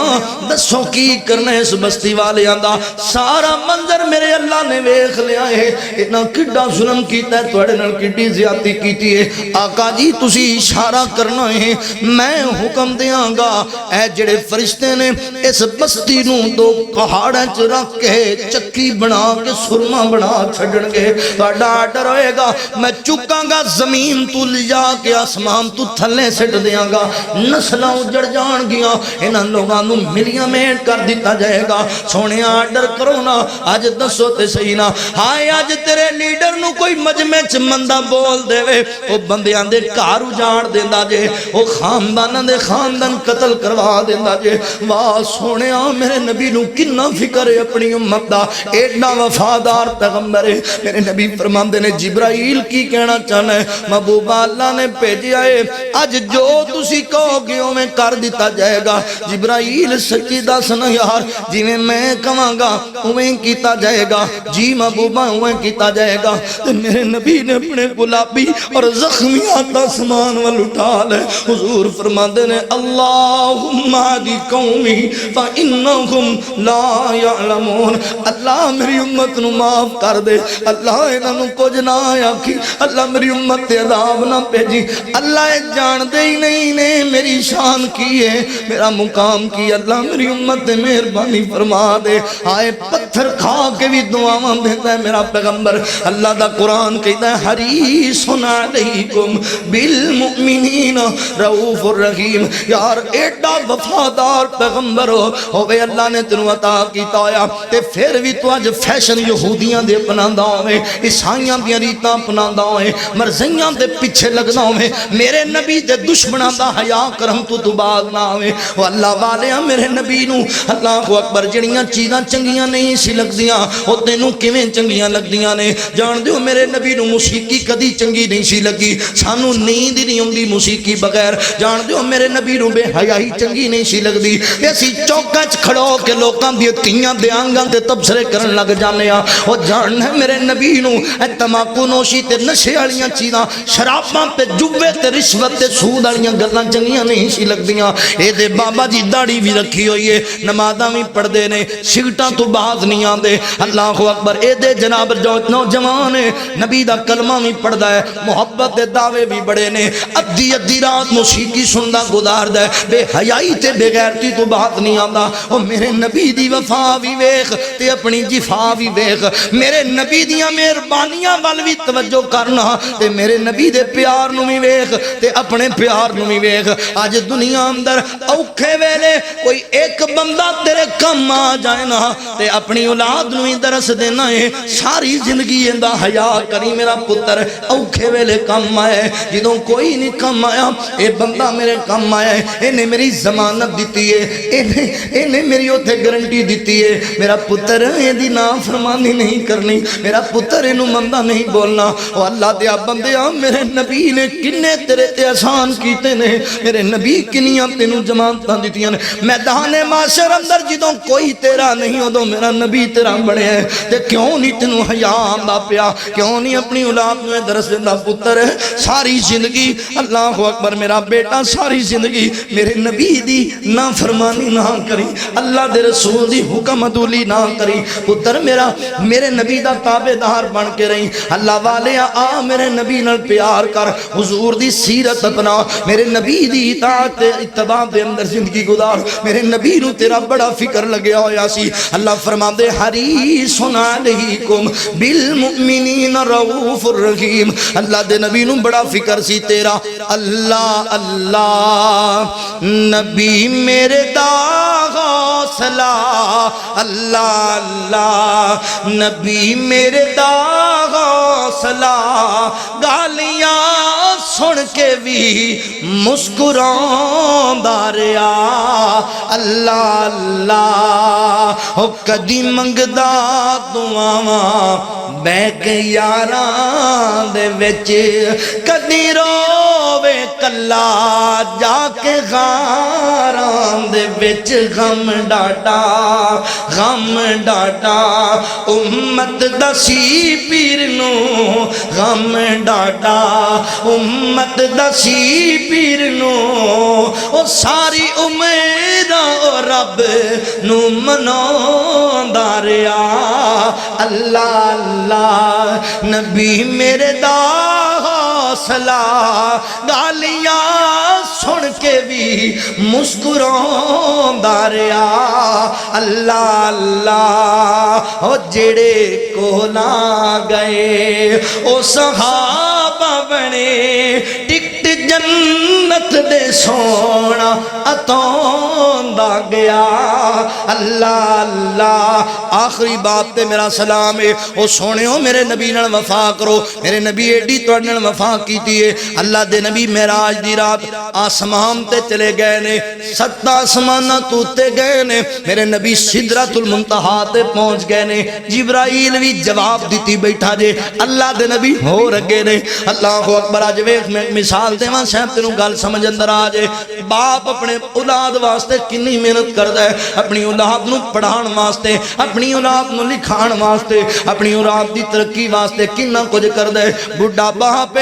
دسو کی کرنے اس بستی والے آندا سارا منظر میرے اللہ نے ویکھ لیا ہے اتنا کڈا ظلم کیتا ہے تواڈے نال کڈی زیادتی کیتی ہے آقا جی تسی اشارہ کرنا ہے میں حکم دیاں گا اے جڑے فرشتے نے اس بستی نو دو پہاڑاں چ رکھ کے چکی بنا کے سرما بنا چھڈن گے تہاڈا آرڈر ہوئے گا میں چکاں گا زمین تو لجا کے آسمان تو تھلے سٹ دیاں گا نسلاں اجڑ جان گیاں انہاں لوگاں نو ملیاں میٹ کر دیتا جائے گا سونے آرڈر کرو نا آج دسو تے صحیح نا ہائے آج تیرے لیڈر نو کوئی مجمع چ مندہ بول دے وے او بندیاں دے کار اجاڑ دیندا جے او خاندان دے خاندان قتل کروا دیندا جے واہ سونے میرے نبی نو کنا فکر ہے اپنی امت دا ایڈا وفادار پیغمبر ہے میرے نبی فرماندے نے جبرائیل کی کہنا چاہنا ہے محبوبہ اللہ نے بھیجیا ہے اج جو تسی کہو گے میں کر دیتا جائے گا جبرائیل سچی دسنا یار جویں میں میں کہاں گا اویں کیتا جائے گا، جی محبوبہ اویں کیتا جائے گا۔ میرے نبی نے اپنے گلابی اور زخمی ہاتھ آسمان وال اٹھا لے، حضور فرماندے نے اللہم اہدی قومی فانہم لا یعلمون، اللہ میری امت نو معاف کر دے، اللہ انہاں نو کچھ نہ آکھی، اللہ میری امت تے عذاب نہ بھیجی، اللہ جان دے ہی نہیں نے میری شان کی ہے، میرا مقام کی، اللہ میری امت تے مہربانی فرما دے۔ آئے پتھر کھا کے بھی دعاواں دیتا ہے میرا پیغمبر، اللہ دا قرآن کہتا ہے حریص علیکم بالمؤمنین رؤوف الرحیم۔ یار ایڈا وفادار پیغمبر ہوئے اللہ نے تینوں عطا کیتا ہویا تے پھر بھی تو اج فیشن یہودیاں دے اپناندا ہوئے، عیسائیاں دیاں ریتاں اپناندا ہوئے، مرضیاں دے پیچھے لگدا ہوئے، میرے نبی دے دشمناں دا حیا کرم تو باغ نہ ہوئے۔ او اللہ والیاں میرے نبی نو اللہ اکبر جڑیاں چیزاں چنگیاں نہیں سی لگدیاں او تینوں کیویں چنگیاں لگدیاں نے؟ جان دیو میرے نبی نو موسیقی کدی چنگی نہیں سی لگی، سانو نیند نہیں ہوندی موسیقی بغیر، جان دیو میرے نبی نو بے حیائی چنگی نہیں سی لگدی، اسی چوکاں وچ کھڑو کہ لوکاں دی تیاں دے آنگاں تے تبصرے کرن لگ جانے آ۔ او جان ہے میرے نبی نو تماکو نوشی تے نشے والیاں چیزاں، شراباں تے جوے تے رشوت تے سود والیاں گلاں چنگیاں نہیں سی لگدیاں۔ اے دے بابا جی داڑھی بھی رکھی ہوئی ہے، نمازاں بھی پڑھدے نے، سگٹاں تو باز نہیں آندے، اللہ اکبر۔ اے دے جناب جو نوجوان نبی دا کلمہ بھی پڑھدا ہے، محبت دے دعوے بھی بڑے نے، ادھی ادھی رات موسیقی سندا گزاردا ہے، بے حیائی تے بے غیرتی تو بات نہیں آندا۔ او میرے نبی دی وفا بھی ویکھ تے اپنی جفا بھی ویکھ، میرے نبی دیاں مہربانیاں وال بھی توجہ کرنا تے میرے نبی دے پیار نو بھی ویکھ تے اپنے پیار نو بھی ویکھ۔ اج دنیا اندر اوکھے ویلے کوئی ایک بندہ تیرے کم آ جائے نا تے اپنی اولاد نو ہی درس دینا ہے، ساری زندگی ایندا حیا کری میرا پتر، اوکھے ویلے کم آئے، جدوں کوئی نہیں کم آیا اے بندہ میرے کم آیا ہے، انہیں میری ضمانت دیتی ہے، انہیں میری اوتھے گارنٹی دیتی ہے، میرا پتر ایندی نافرمانی نہیں کرنی، میرا پتر اینوں مندا نہیں بولنا۔ او اللہ دیا بندیاں میرے نبی نے کنے تیرے تے احسان کیتے نے، میرے نبی کنیاں تینوں ضمانتاں دتیاں نے، میدان معاشر اندر جدوں کوئی تیرا نہیں ادوں میرا نبی تیرا بڑے ہے، تے کیوں نہیں تینوں حیا آندا پیا، کیوں نہیں اپنی اولاد میں درس دیندا؟ پتر ساری زندگی اللہ اکبر میرا بیٹا ساری زندگی میرے نبی دی نافرمانی نہ کری، اللہ دے رسول دی حکم عدولی نہ کری، پتر میرا میرے نبی دا تابعدار بن کے رہی، اللہ والے آ میرے نبی نال پیار کر، حضور دی سیرت اپنا، میرے نبی دی اطاعت اتباع دے اندر زندگی گزار، میرے نبی نو تیرا بڑا فکر لگیا ہویا سی۔ اللہ فرماندے حریص علیکم بالمؤمنین رؤوف الرحیم، اللہ دے نبی نو بڑا فکر سی تیرا۔ اللہ اللہ نبی میرے دا حوصلہ، اللہ اللہ نبی میرے دا حوصلہ، گالیاں سن کے بھی مسکراندا رہیا، اللہ اللہ او کدی منگدا دعاواں بہ کے یاراں دے وچ، کدی روے کلا جا کے غاراں دے وچ، غم ڈاٹا امت دسی پیر نو، غم ڈاٹا امت دسی پیر نو، او ساری امید او رب نو مناوندا رہیا، اللہ اللہ نبی میرے دا حوصلہ، گالیاں سن کے بھی مسکراندا رہیا، اللہ اللہ او جڑے کولا گئے او صحابہ بنے، ٹکٹ جنت دے سونا اتوندا گیا، اللہ اللہ آخری بات تے میرا سلام ہے، او سونےو میرے نبی نال وفا کرو، میرے نبی ایڈی تواڈے نال وفا کیتی ہے، اللہ دے نبی معراج دی رات آسمان تے چلے گئے نے، 7 آسماناں توتے گئے نے، میرے نبی سدرۃ المنتہا تے پہنچ گئے نے، جبرائیل بھی جواب دیتی بیٹھا جے، اللہ دے نبی ہو رگے نے، اللہ اکبر۔ اج ویکھ میں مثال دیواں شاید تینوں گل سمجھ اندر آ جائے. باپ اپنے اولاد واسطے کنی محنت کردا ہے, اپنی اولاد نو پڑھان واسطے, اپنی اولاد نو لکھان واسطے, اپنی اولاد دی ترقی واسطے کنا کچھ کردا ہے. بڈھا باپ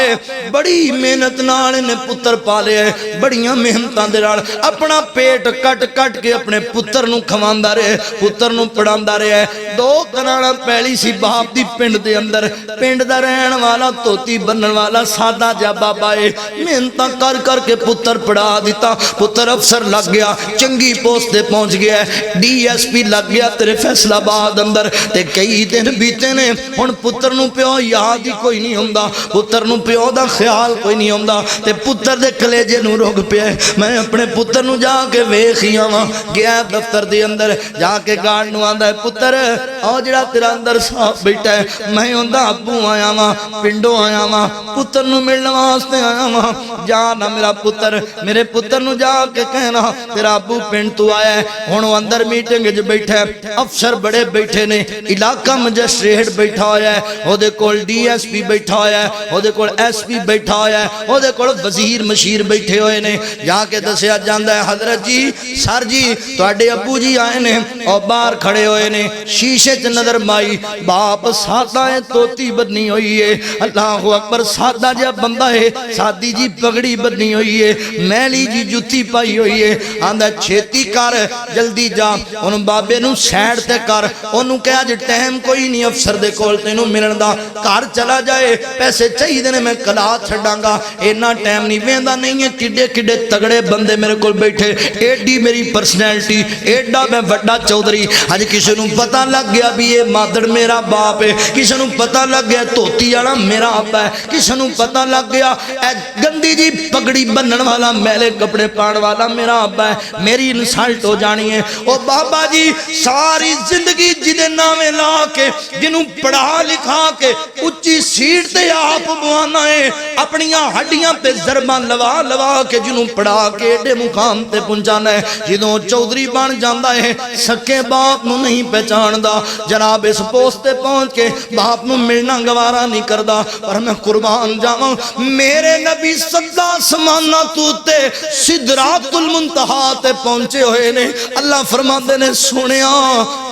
بڑی محنت نال نے پتر پالے ہے, بڑیاں محنتاں دے نال اپنا پیٹ کٹ کٹ کے اپنے پتر نو کھواندا رہے, پتر نو پڑھاندا رہے. 2 کناڑاں پیلی سی باپ دی پنڈ دے اندر, پنڈ دا رہن والا توتی بنن والا سادہ جا بابا ہے, محنتاں کر کر کے پتر پڑھا دیتا. پتر افسر لگ گیا, چنگی پوسٹ تے پہنچ گیا, ڈی ایس پی لگ گیا تیرے فیصلہ آباد اندر. تے کئی دن بیتے نے, ہن پتر نو پیو یاد ہی کوئی نہیں ہوندا, پتر نو پیو دا خیال کوئی نہیں ہوندا. تے پتر دے کلیجے نو رگ پیا, میں اپنے پتر نو جا کے ویکھ ہی آواں. گیا دفتر دے اندر, جا کے گارڈ نو آندا ہے, پتر او جڑا تیرا اندر صاحب بیٹھا ہے, میں ہوندا ابو آیا واں, پنڈوں آیا واں, پتر نو ملن واسطے آیا واں. جا نا میرا پتر, میرے پتر نو جا کے کہنا تیرا ابو پنڈ تو آیا ہے. ہن اندر میٹنگ وچ بیٹھا ہے, افسر بڑے بیٹھے نے, علاقہ مجسٹریٹ بیٹھا ہویا ہے, او دے کول ڈی ایس پی بیٹھا ہویا ہے, او دے کول ایس پی بیٹھا ہویا ہے, او دے کول وزیر مشیر بیٹھے ہوئے نے. جا کے دسیا جاندا ہے, حضرت جی, سر جی, تواڈے ابو جی آئے نے, او باہر کھڑے ہوئے نے. شیشے چ نظر مائی, باپ سادہ ہے, توتی بنی ہوئی ہے, اللہ اکبر, سادہ جا بندہ ہے, سادی جی پگڑی بنی ہوئی ہے, میلی جی جُتی پائی ہوئی ہے. آندا چھیتی کر, جلدی جا, ان بابے نو سیڈ تے کر, انہوں کہا اج ٹائم کوئی نہیں افسر دے کول تینوں ملن دا, گھر چلا جائے, پیسے چاہیے نے, میں کلا چھڈاں گا, اینا ٹائم نہیں. ویندا نہیں ہے کڈے کڈے تگڑے بندے میرے کول بیٹھے, ایڈی میری پرسنالٹی, ایڈا میں وڈا چودھری. اج کسے نوں پتہ لگ گیا بھی یہ مادڑ میرا باپ ہے, کسے نوں پتہ لگ گیا توتی والا میرا ابا ہے, کسے نوں پتہ لگ گیا اے گندی جی پگڑی بنن والا, میلے کپڑے پان والا میرا ابا ہے, میری انسلٹ ہو جانی ہے. او بابا جی ساری زندگی جدے نامے لا کے, جنوں پڑھا لکھا کے اچھی سیٹ تے آپ بوانا ہے, اپنیاں ہڈیاں پہ ضرباں لوا لوا کے جنوں پڑھا کے ایڈے مقام تے پہنچانا ہے. جدوں چودھری بن جاندا ہے, سکے باپ نو نہیں پہچاندا, جناب اس پوسٹ تے پہنچ کے باپ نو ملنا گوارا نہیں کردا. پر میں قربان جاواں, میرے نبی سدا سمانا تو تے سدرات المنتہا تے پہنچے ہوئے نے. اللہ فرماندے نے, سنیا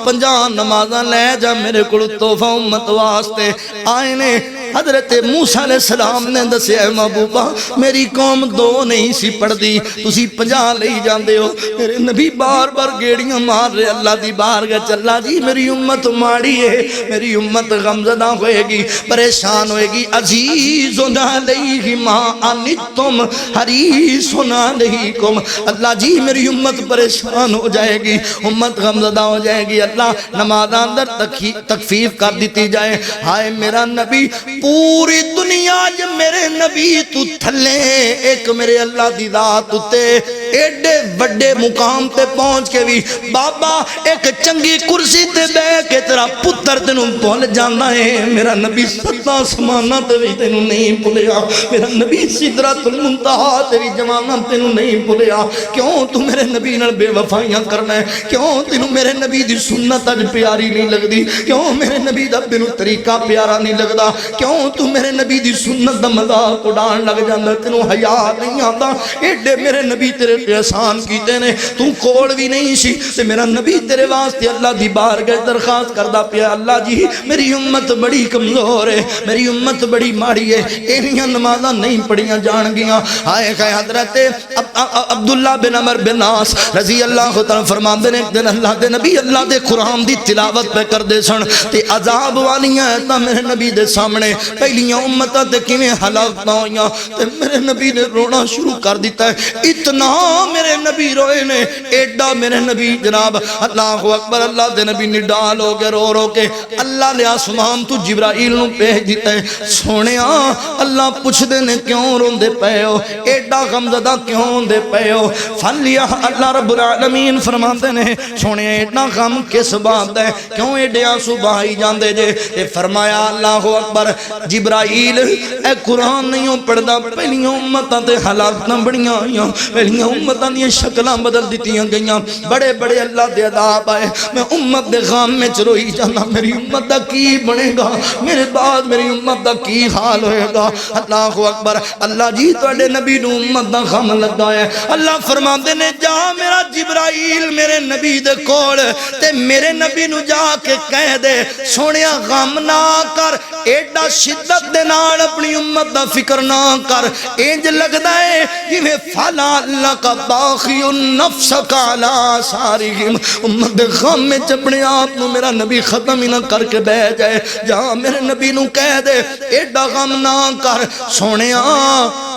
50 نمازاں لے جا میرے کول تحفہ امت واسطے. آئے نے حضرت موسیٰ علیہ السلام نے دسیا, اے محبوبہ میری قوم 2 نہیں سی پڑھدی, تسی 50 لئی جاندے ہو. میرے نبی بار بار گیڑیاں مار رہے اللہ دی بارگاہ چ, اللہ جی میری امت ماڑی ہے, میری امت غمزدہ ہوئے گی, پریشان ہوئے گی. عزیزن علیہ ما عنتم حریصن علیکم, اللہ جی میری امت پریشان ہو جائے گی, امت غمزدہ ہو جائے گی. اللہ نماز اندر تکفیف کر دیتی جائے. ہائے میرا نبی, پوری دنیا جو میرے نبی تو تھلے, ایک میرے اللہ دی ذات تے ایڈے وڈے مقام تے پہنچ کے بھی بابا ایک چنگی کرسی تے بے کے تیرا پتر تینوں بھول جانا ہے. میرا نبی ستا سمانا تے بھی تینوں نہیں بھولیا, میرا نبی سدرات المنتہا تے بھی جوانا تینوں نہیں بھولیا. کیوں تو میرے نبی نال بے وفائیاں کرنا ہے, کیوں تینوں میرے نبی دی سنت اج پیاری نہیں لگدی, کیوں میرے نبی دا بینو طریقہ پیارا نہیں لگدا, کیوں تو میرے نبی دی سنت دا مذاق اڑان لگ جاندا, تینوں حیا نہیں آندا. ایڈے میرے نبی تیرے تے احسان کیتے نے, تو کول بھی نہیں سی, تے میرا نبی تیرے واسطے اللہ دی بارگاہ درخواست کردا پیا, اللہ جی میری امت بڑی کمزور ہے, میری امت بڑی ماڑی ہے, اینیاں نمازاں نہیں پڑھیاں جان گیاں. ہائے کہ حضرت عبداللہ بن عمر بن عاص رضی اللہ تعالی فرماندے نے, ایک دن اللہ دے نبی اللہ دے قرآن دی تلاوت پہ کردے سن, تے عذاب والیاں ایتاں میرے نبی دے سامنے, پہلیاں امتاں تے کیویں ہلاک نہ ہویاں, تے میرے نبی نے رونا شروع کر دیتا ہے. اتنا میرے نبی روئے نے, ایڈا میرے نبی جناب اللہ اکبر, اللہ دے نبی نڈال ہو گئے رو رو کے. اللہ نے آسمان تو جبرائیل نو بھیج دیتا ہے, سونیا اللہ پوچھ دے نے کیوں روندے پئے ہو, ایڈا غمزدہ کیوں ہوندے پئے ہو. فلیا اللہ رب العالمین فرماندے نے, سونیا ایڈا غم کس بات ہے, کیوں ایڈے آنسو بہائی جاندے جے. تے فرمایا اللہ اکبر, جبرائیل اے قرآن نہیں پڑھدا, پہلیاں امتاں تے حالات بڑیاں آئیاں, پہلیاں امتاں دی شکلاں بدل دتیاں گئیاں بڑے بڑے اللہ دے عذاب آئے میں امت دے غم میں روئی جانا میری امت دا کی بنے گا میرے بعد میری امت دا کی حال ہوئے گا اللہ اکبر اللہ جی تواڈے نبی نو امت دا غم لگا ہے اللہ فرماندے نے جا میرا جبرائیل میرے نبی دے کول تے میرے نبی نو جا کے کہہ دے سونیا غم نہ کر ایڈا شدت دے نال اپنی امت دا فکر نہ کر انج لگدا ہے جویں فلا اللہ کا باخی النفس کالا سارہم امت دے غم میں اپنے آپ نو میرا نبی ختم ہی نہ کر کے بہ جائے جہاں میرے نبی نو کہہ دے ایڈا غم نہ کر سونیا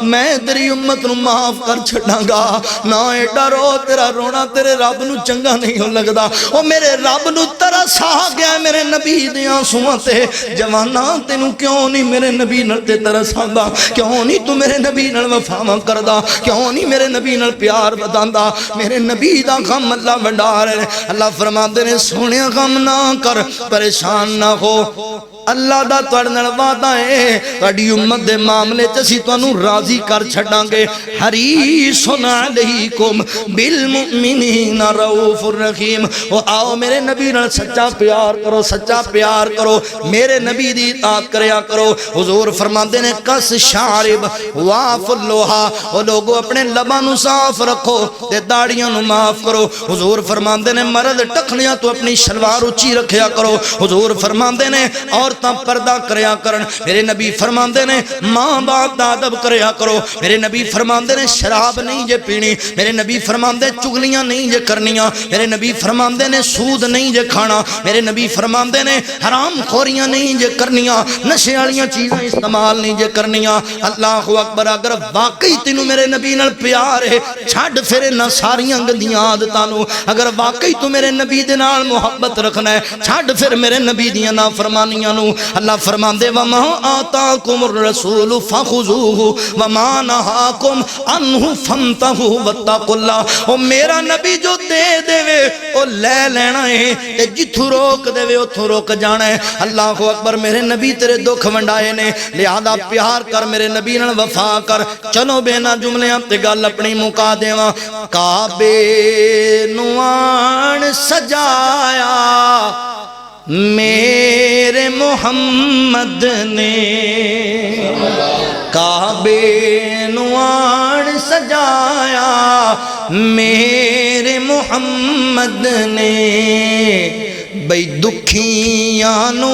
میں تیری امت نو معاف کر چھڑاں گا نہ ایڈا رو تیرا رونا تیرے رب نو چنگا نہیں ہو لگدا او میرے رب نو ترس آ گیا میرے نبی دیاں سواں تے جوانا تینوں کیوں نہیں میرے نبی نال تے ترس آندا کیوں نہیں تو میرے نبی نال وفا کردا کیوں نہیں میرے نبی نال پیار وداندا میرے نبی دا غم اللہ ونڈا رہے اللہ فرماندے نے سونیا غم نہ کر پریشان نہ ہو اللہ دا تواڈے نال وعدہ ہے تواڈی امت دے معاملے تے اسی تانوں راضی کر چھڈاں گے حریص علیکم بالمؤمنین رؤوف الرحیم او آؤ میرے نبی نال سچا پیار کرو میرے نبی دی اطاعت کریا کرو حضور فرماندے نے کس شارب واف اللوہا او لوگو اپنے لباں نو صاف رکھو تے داڑیاں نو معاف کرو حضور فرماندے نے مرد ٹکھنیاں تو اپنی شلوار اونچی رکھیا کرو حضور فرماندے نے عورتاں پردہ کریا کرن میرے نبی فرماندے نے ماں باپ دا ادب کریا کرو میرے نبی فرماندے نے شراب نہیں جے پینی میرے نبی فرماندے چگلیاں نہیں جے کرنیاں میرے نبی فرماندے نے سود نہیں جے کھانا میرے نبی فرماندے نے حرام خوریاں نہیں جے کرنیاں نشے والیاں چیزاں استعمال نہیں جے کرنیاں اللہ اکبر اگر واقعی تینوں میرے نبی نال پیار ہے چھڈ پھر نہ ساریاں گندیاں عادتاں نو اگر واقعی تو میرے نبی دے نال محبت رکھنا ہے چھڈ پھر میرے نبی دیاں نافرمانیاں نو اللہ فرماندے وما آتاکم الرسول فخذوہ وما نہاکم عنہ فانتہوا واتقوا اللہ او میرا نبی جو دے دے او لے لینا ہے تے جتھوں روک دے اتھوں روک جانا ہے اللہ اکبر میرے نبی تیرے دکھ ونڈائے نے لہذا پیار کر میرے نبی نال وفا کر چلو بے نا جملیاں تے گل اپنی مکا دیواں کعبے نوان سجایا میرے محمد نے کعبے نوان سجایا میرے محمد نے بھئی دکھیاں نو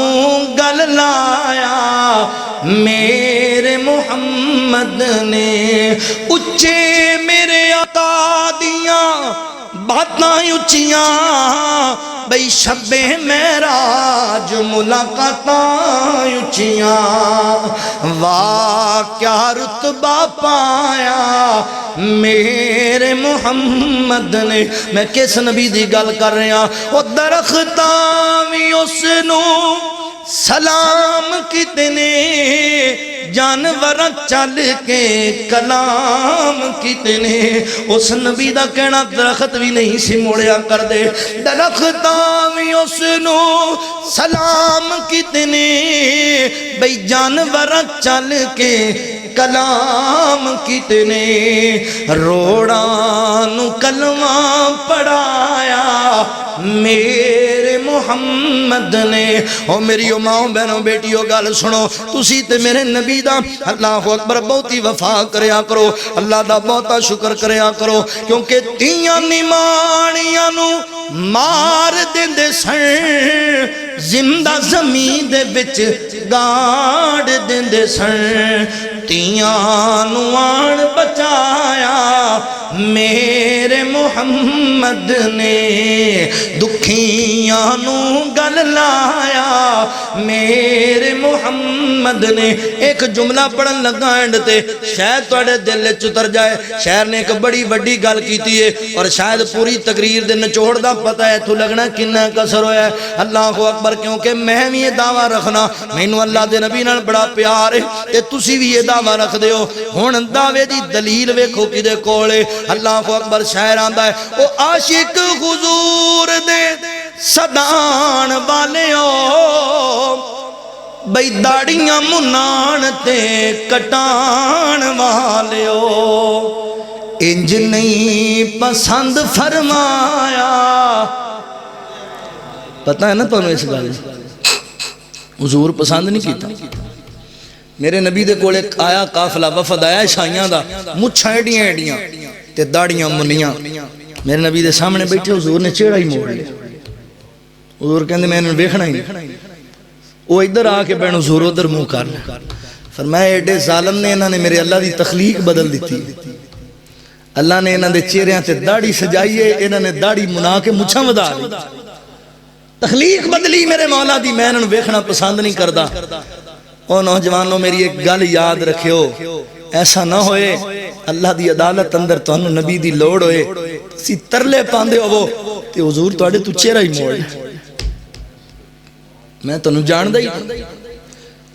گل لایا میرے محمد نے اچھے میرے عطا دیاں باتاں اچھیاں بھئی شب معراج ملاقاتاں اچھیاں واہ کیا رتبہ پایا میرے محمد نے میں کس نبی دی گل کر رہا او درختاں وی اس نو سلام کتنے جانور چل کے کلام کتنے اس نبی دا کہنا درخت بھی نہیں سی موڑیا کر دے درختاں وی اس نو سلام کتنے بھئی جانور چل کے کلام کتنے روڑانو کلمہ پڑھایا میرے محمد نے او میری ماں بہنوں بیٹیوں گل سنو تسی تے میرے نبی دا اللہ اکبر بہتی وفا کریا کرو اللہ دا بہتا شکر کریا کرو کیونکہ تیاں نمانیاں نو مار دے سن زندہ زمین دے بچ گاڑ دے سن تیاں نوان بچایا میرے محمد نے دکھیاں نو گل لایا میرے محمد نے ایک جملہ پڑھن لگا اینڈ تے شاید توڑے دل چتر جائے شہر نے ایک بڑی وڈی گل کیتی ہے اور شاید پوری تقریر دے نچوڑ دا پتہ ہے تو لگنا کنہ کسر ہویا ہے اللہ اکبر کیونکہ میں بھی یہ دعویٰ رکھنا مینوں اللہ دے نبی نال بڑا پیار ہے تے تسی بھی یہ دعویٰ رکھ دے ہو ہن دعوے دی دلیل ویکھو کدے کولے اللہ اکبر شاعر آندا ہے او عاشق حضور دے صدان والے ہو بھئی داڑیاں منان تے کٹان والے ہو انج نہیں پسند فرمایا. پتہ ہے نا تمہیں اس گل حضور پسند نہیں کیتا. میرے نبی دے کول ایک آیا قافلہ وفد آیا عیسائیاں دا, مچھاں ایڈیاں ایڈیاں تے داڑیاں منیاں. میرے نبی دے سامنے بیٹھے, حضور نے چہرہ ہی موڑ لیا. حضور کہندے میں انہاں ویکھنا ہی نہیں. وہ ادھر آ کے بہن حضور ادھر منہ کر لیا. فرمایا ایڈے ظالم نے انہاں نے میرے اللہ دی تخلیق بدل دیتی. اللہ نے انہاں دے چہریاں تے داڑھی سجائی ہے, انہاں نے داڑھی منا کے مچھاں ودا لی. تخلیق بدلی میرے مولا دی, میں انہاں ویکھنا پسند نہیں کردا. او نوجوانوں میری ایک گل یاد رکھیو, ایسا نہ ہوئے اللہ دی عدالت اندر تانوں نبی دی لوڑ ہوئے سی ترلے پاندے ہو تے حضور تواڈے تو چہرہ ہی موڑ. میں تانوں جاندا ہی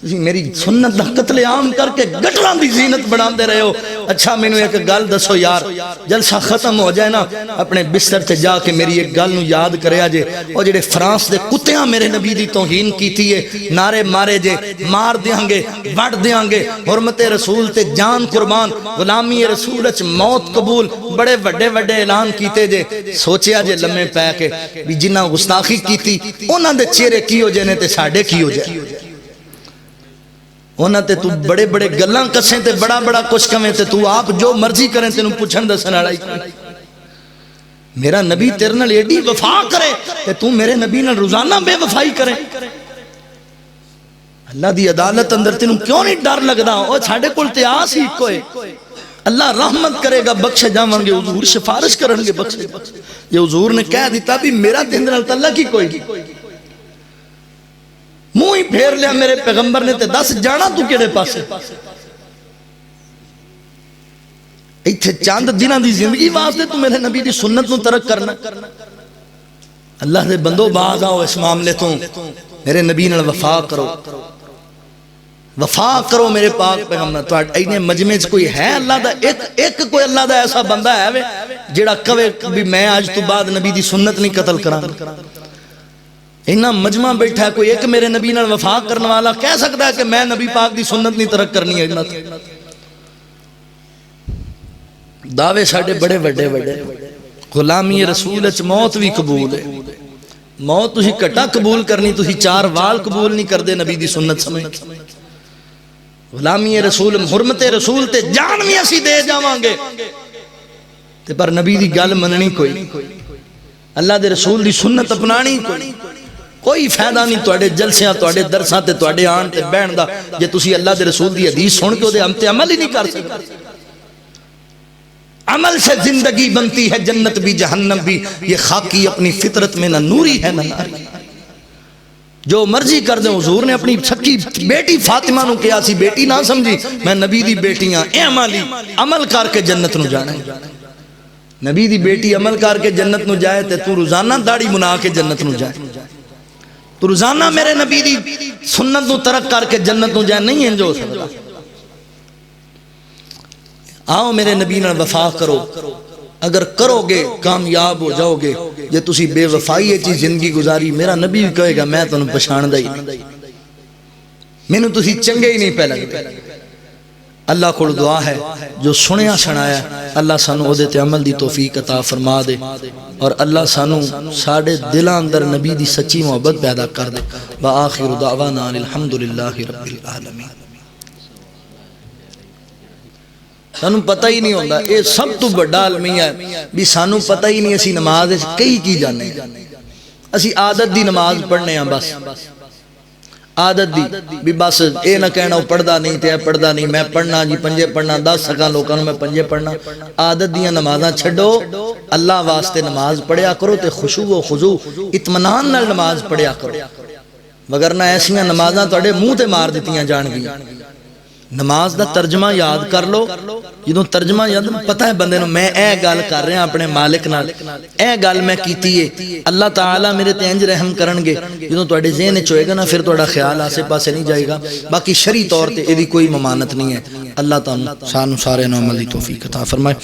تسی میری سنت دا قتل عام کر کے گٹراں دی زینت بناندے رہے ہو. اچھا مینوں ایک گل دسو یار, جلسہ ختم ہو جائے نا اپنے بستر تے جا کے میری ایک گل نو یاد کریا جے. او جڑے فرانس دے کتیاں میرے نبی دی توہین کیتی ہے, نعرے مارے جے, مار دیاں گے, وڈ دیاں گے, حرمت رسول تے جان قربان, غلامی رسول وچ موت قبول, بڑے وڈے وڈے اعلان کیتے جے. سوچیا جے لمے پے کے بھی جنہاں گستاخی کیتی انہاں دے چہرے کی ہو جانے تے ساڈے کی ہو جائے. انہاں تے تو بڑے بڑے گلاں کسیں تے بڑا بڑا کچھ کمیں تے تو آپ جو مرضی کریں تینوں پوچھن دسن والا ہی. میرا نبی تیرے نال ایڈی وفا کرے تے تو میرے نبی نال روزانہ بے وفائی کرے. اللہ دی عدالت اندر تینوں کیوں نہیں ڈر لگدا؟ او ساڈے کول تے آس ہی کوئی, اللہ رحمت کرے گا بخشے جاواں گے, حضور سفارش کرن گے بخشے. یہ حضور نے کہہ دیتا بھی میرا دین نال تعلق ہی کوئی نہیں. منہ ہی پھیر لیا میرے پیغمبر نے تے دس جانا تو کیڑے پاسے. ایتھے چاند دناں دی زندگی واسطے تو میرے نبی دی سنت نو ترک کرنا. اللہ دے بندو باز آؤ اس معاملے تو, میرے نبی نال وفا کرو, وفا کرو میرے پاک پیغمبر. تو اینے مجمع چ کوئی ہے اللہ دا ایک کوئی اللہ دا ایسا بندہ ہے جیڑا کہے بھی میں آج تو بعد نبی دی سنت نہیں قتل کراں؟ اینا مجمع بیٹھا ہے, کوئی ایک میرے نبی نال وفا کرنے والا کہہ سکتا ہے کہ میں نبی پاک دی سنت نہیں ترک کرنی ہے؟ دعوے ساڑھے بڑے وڈے وڈے. غلامی رسول اچ موت بھی قبول ہے, موت تسی کٹا قبول کرنی, تسی چار وال قبول نہیں کردے نبی دی سنت سمجھ. غلامی رسول حرمت رسول تے جان بھی اسی دے جاواں گے تے پر نبی دی گل مننی کوئی نہیں, اللہ دے رسول دی سنت اپنانی کوئی فائدہ نہیں. توڑے جلسیاں توڑے درساں تے توڑے آن تے بہن دا جے تسی اللہ دے رسول دی حدیث سن کے دے ہم تے عمل ہی نہیں کر سکتے. عمل سے زندگی بنتی ہے, جنت بھی جہنم بھی, یہ خاکی اپنی فطرت میں نہ نوری ہے نہ ناری. جو مرضی کر دیں. حضور نے اپنی چھکی بیٹی فاطمہ نو کیا سی بیٹی نہ سمجھی, میں نبی دی بیٹیاں اے عملی عمل کر کے جنت نو جانا. نبی دی بیٹی عمل کر کے جنت نو جائے تے تو روزانہ داڑھی منا کے جنت نو جائے, تو روزانہ میرے نبی دی سنت نو ترک کر کے جنت نو جائے, نہیں انجو ہو سکتا. آؤ میرے نبی نال وفا کرو, اگر کرو گے کامیاب ہو جاؤ گے. جے تسی بے وفائی چی زندگی گزاری, میرا نبی بھی کہے گا میں تانوں پہچاندا ہی نہیں, مینوں تسی چنگے ہی نہیں پہ لگدے. اللہ کو دعا ہے جو سنیا سنایا اللہ سانو او دے تے عمل دی توفیق عطا فرما دے, اور اللہ سانو ساڑے دلاں اندر نبی دی سچی محبت پیدا کر دے. وآخر دعوانا الحمدللہ رب العالمین. سانو پتہ ہی نہیں ہوندہ, اے سب تو بڑا المیہ ہے بھی سانو پتہ ہی نہیں اسی نماز کئی کی جانے, اسی عادت دی نماز پڑھنے ہیں, بس عادت دی بھی بس اے نہ کہنا پڑھدا نہیں تے پڑھدا نہیں, میں پڑھنا جی پنجے پڑھنا 10 سکاں لوکاں نوں میں پنجے پڑھنا. عادت دیاں نمازاں چھڈو, اللہ واسطے نماز پڑھیا کرو تے خشوع و خضوع اطمینان نال نماز پڑھیا کرو, وگرنہ ایسیاں نمازاں تواڈے منہ تے مار دتیاں جان گیاں. نماز دا ترجمہ یاد کر لو, جدوں ترجمہ یاد پتہ ہے بندے نوں میں اے گل کر رہا اپنے مالک نال, اے گل میں کیتی ہے, اللہ تعالیٰ میرے تے انج رحم کرن گے. جدوں تواڈے ذہن وچ ہوئے گا نا پھر تہاڈا خیال آسے پاسے نہیں جائے گا. باقی شرعی طور تے ایدی کوئی ممانت نہیں ہے. اللہ تعالیٰ سانو سارے نو عمل دی توفیق عطا فرمائے.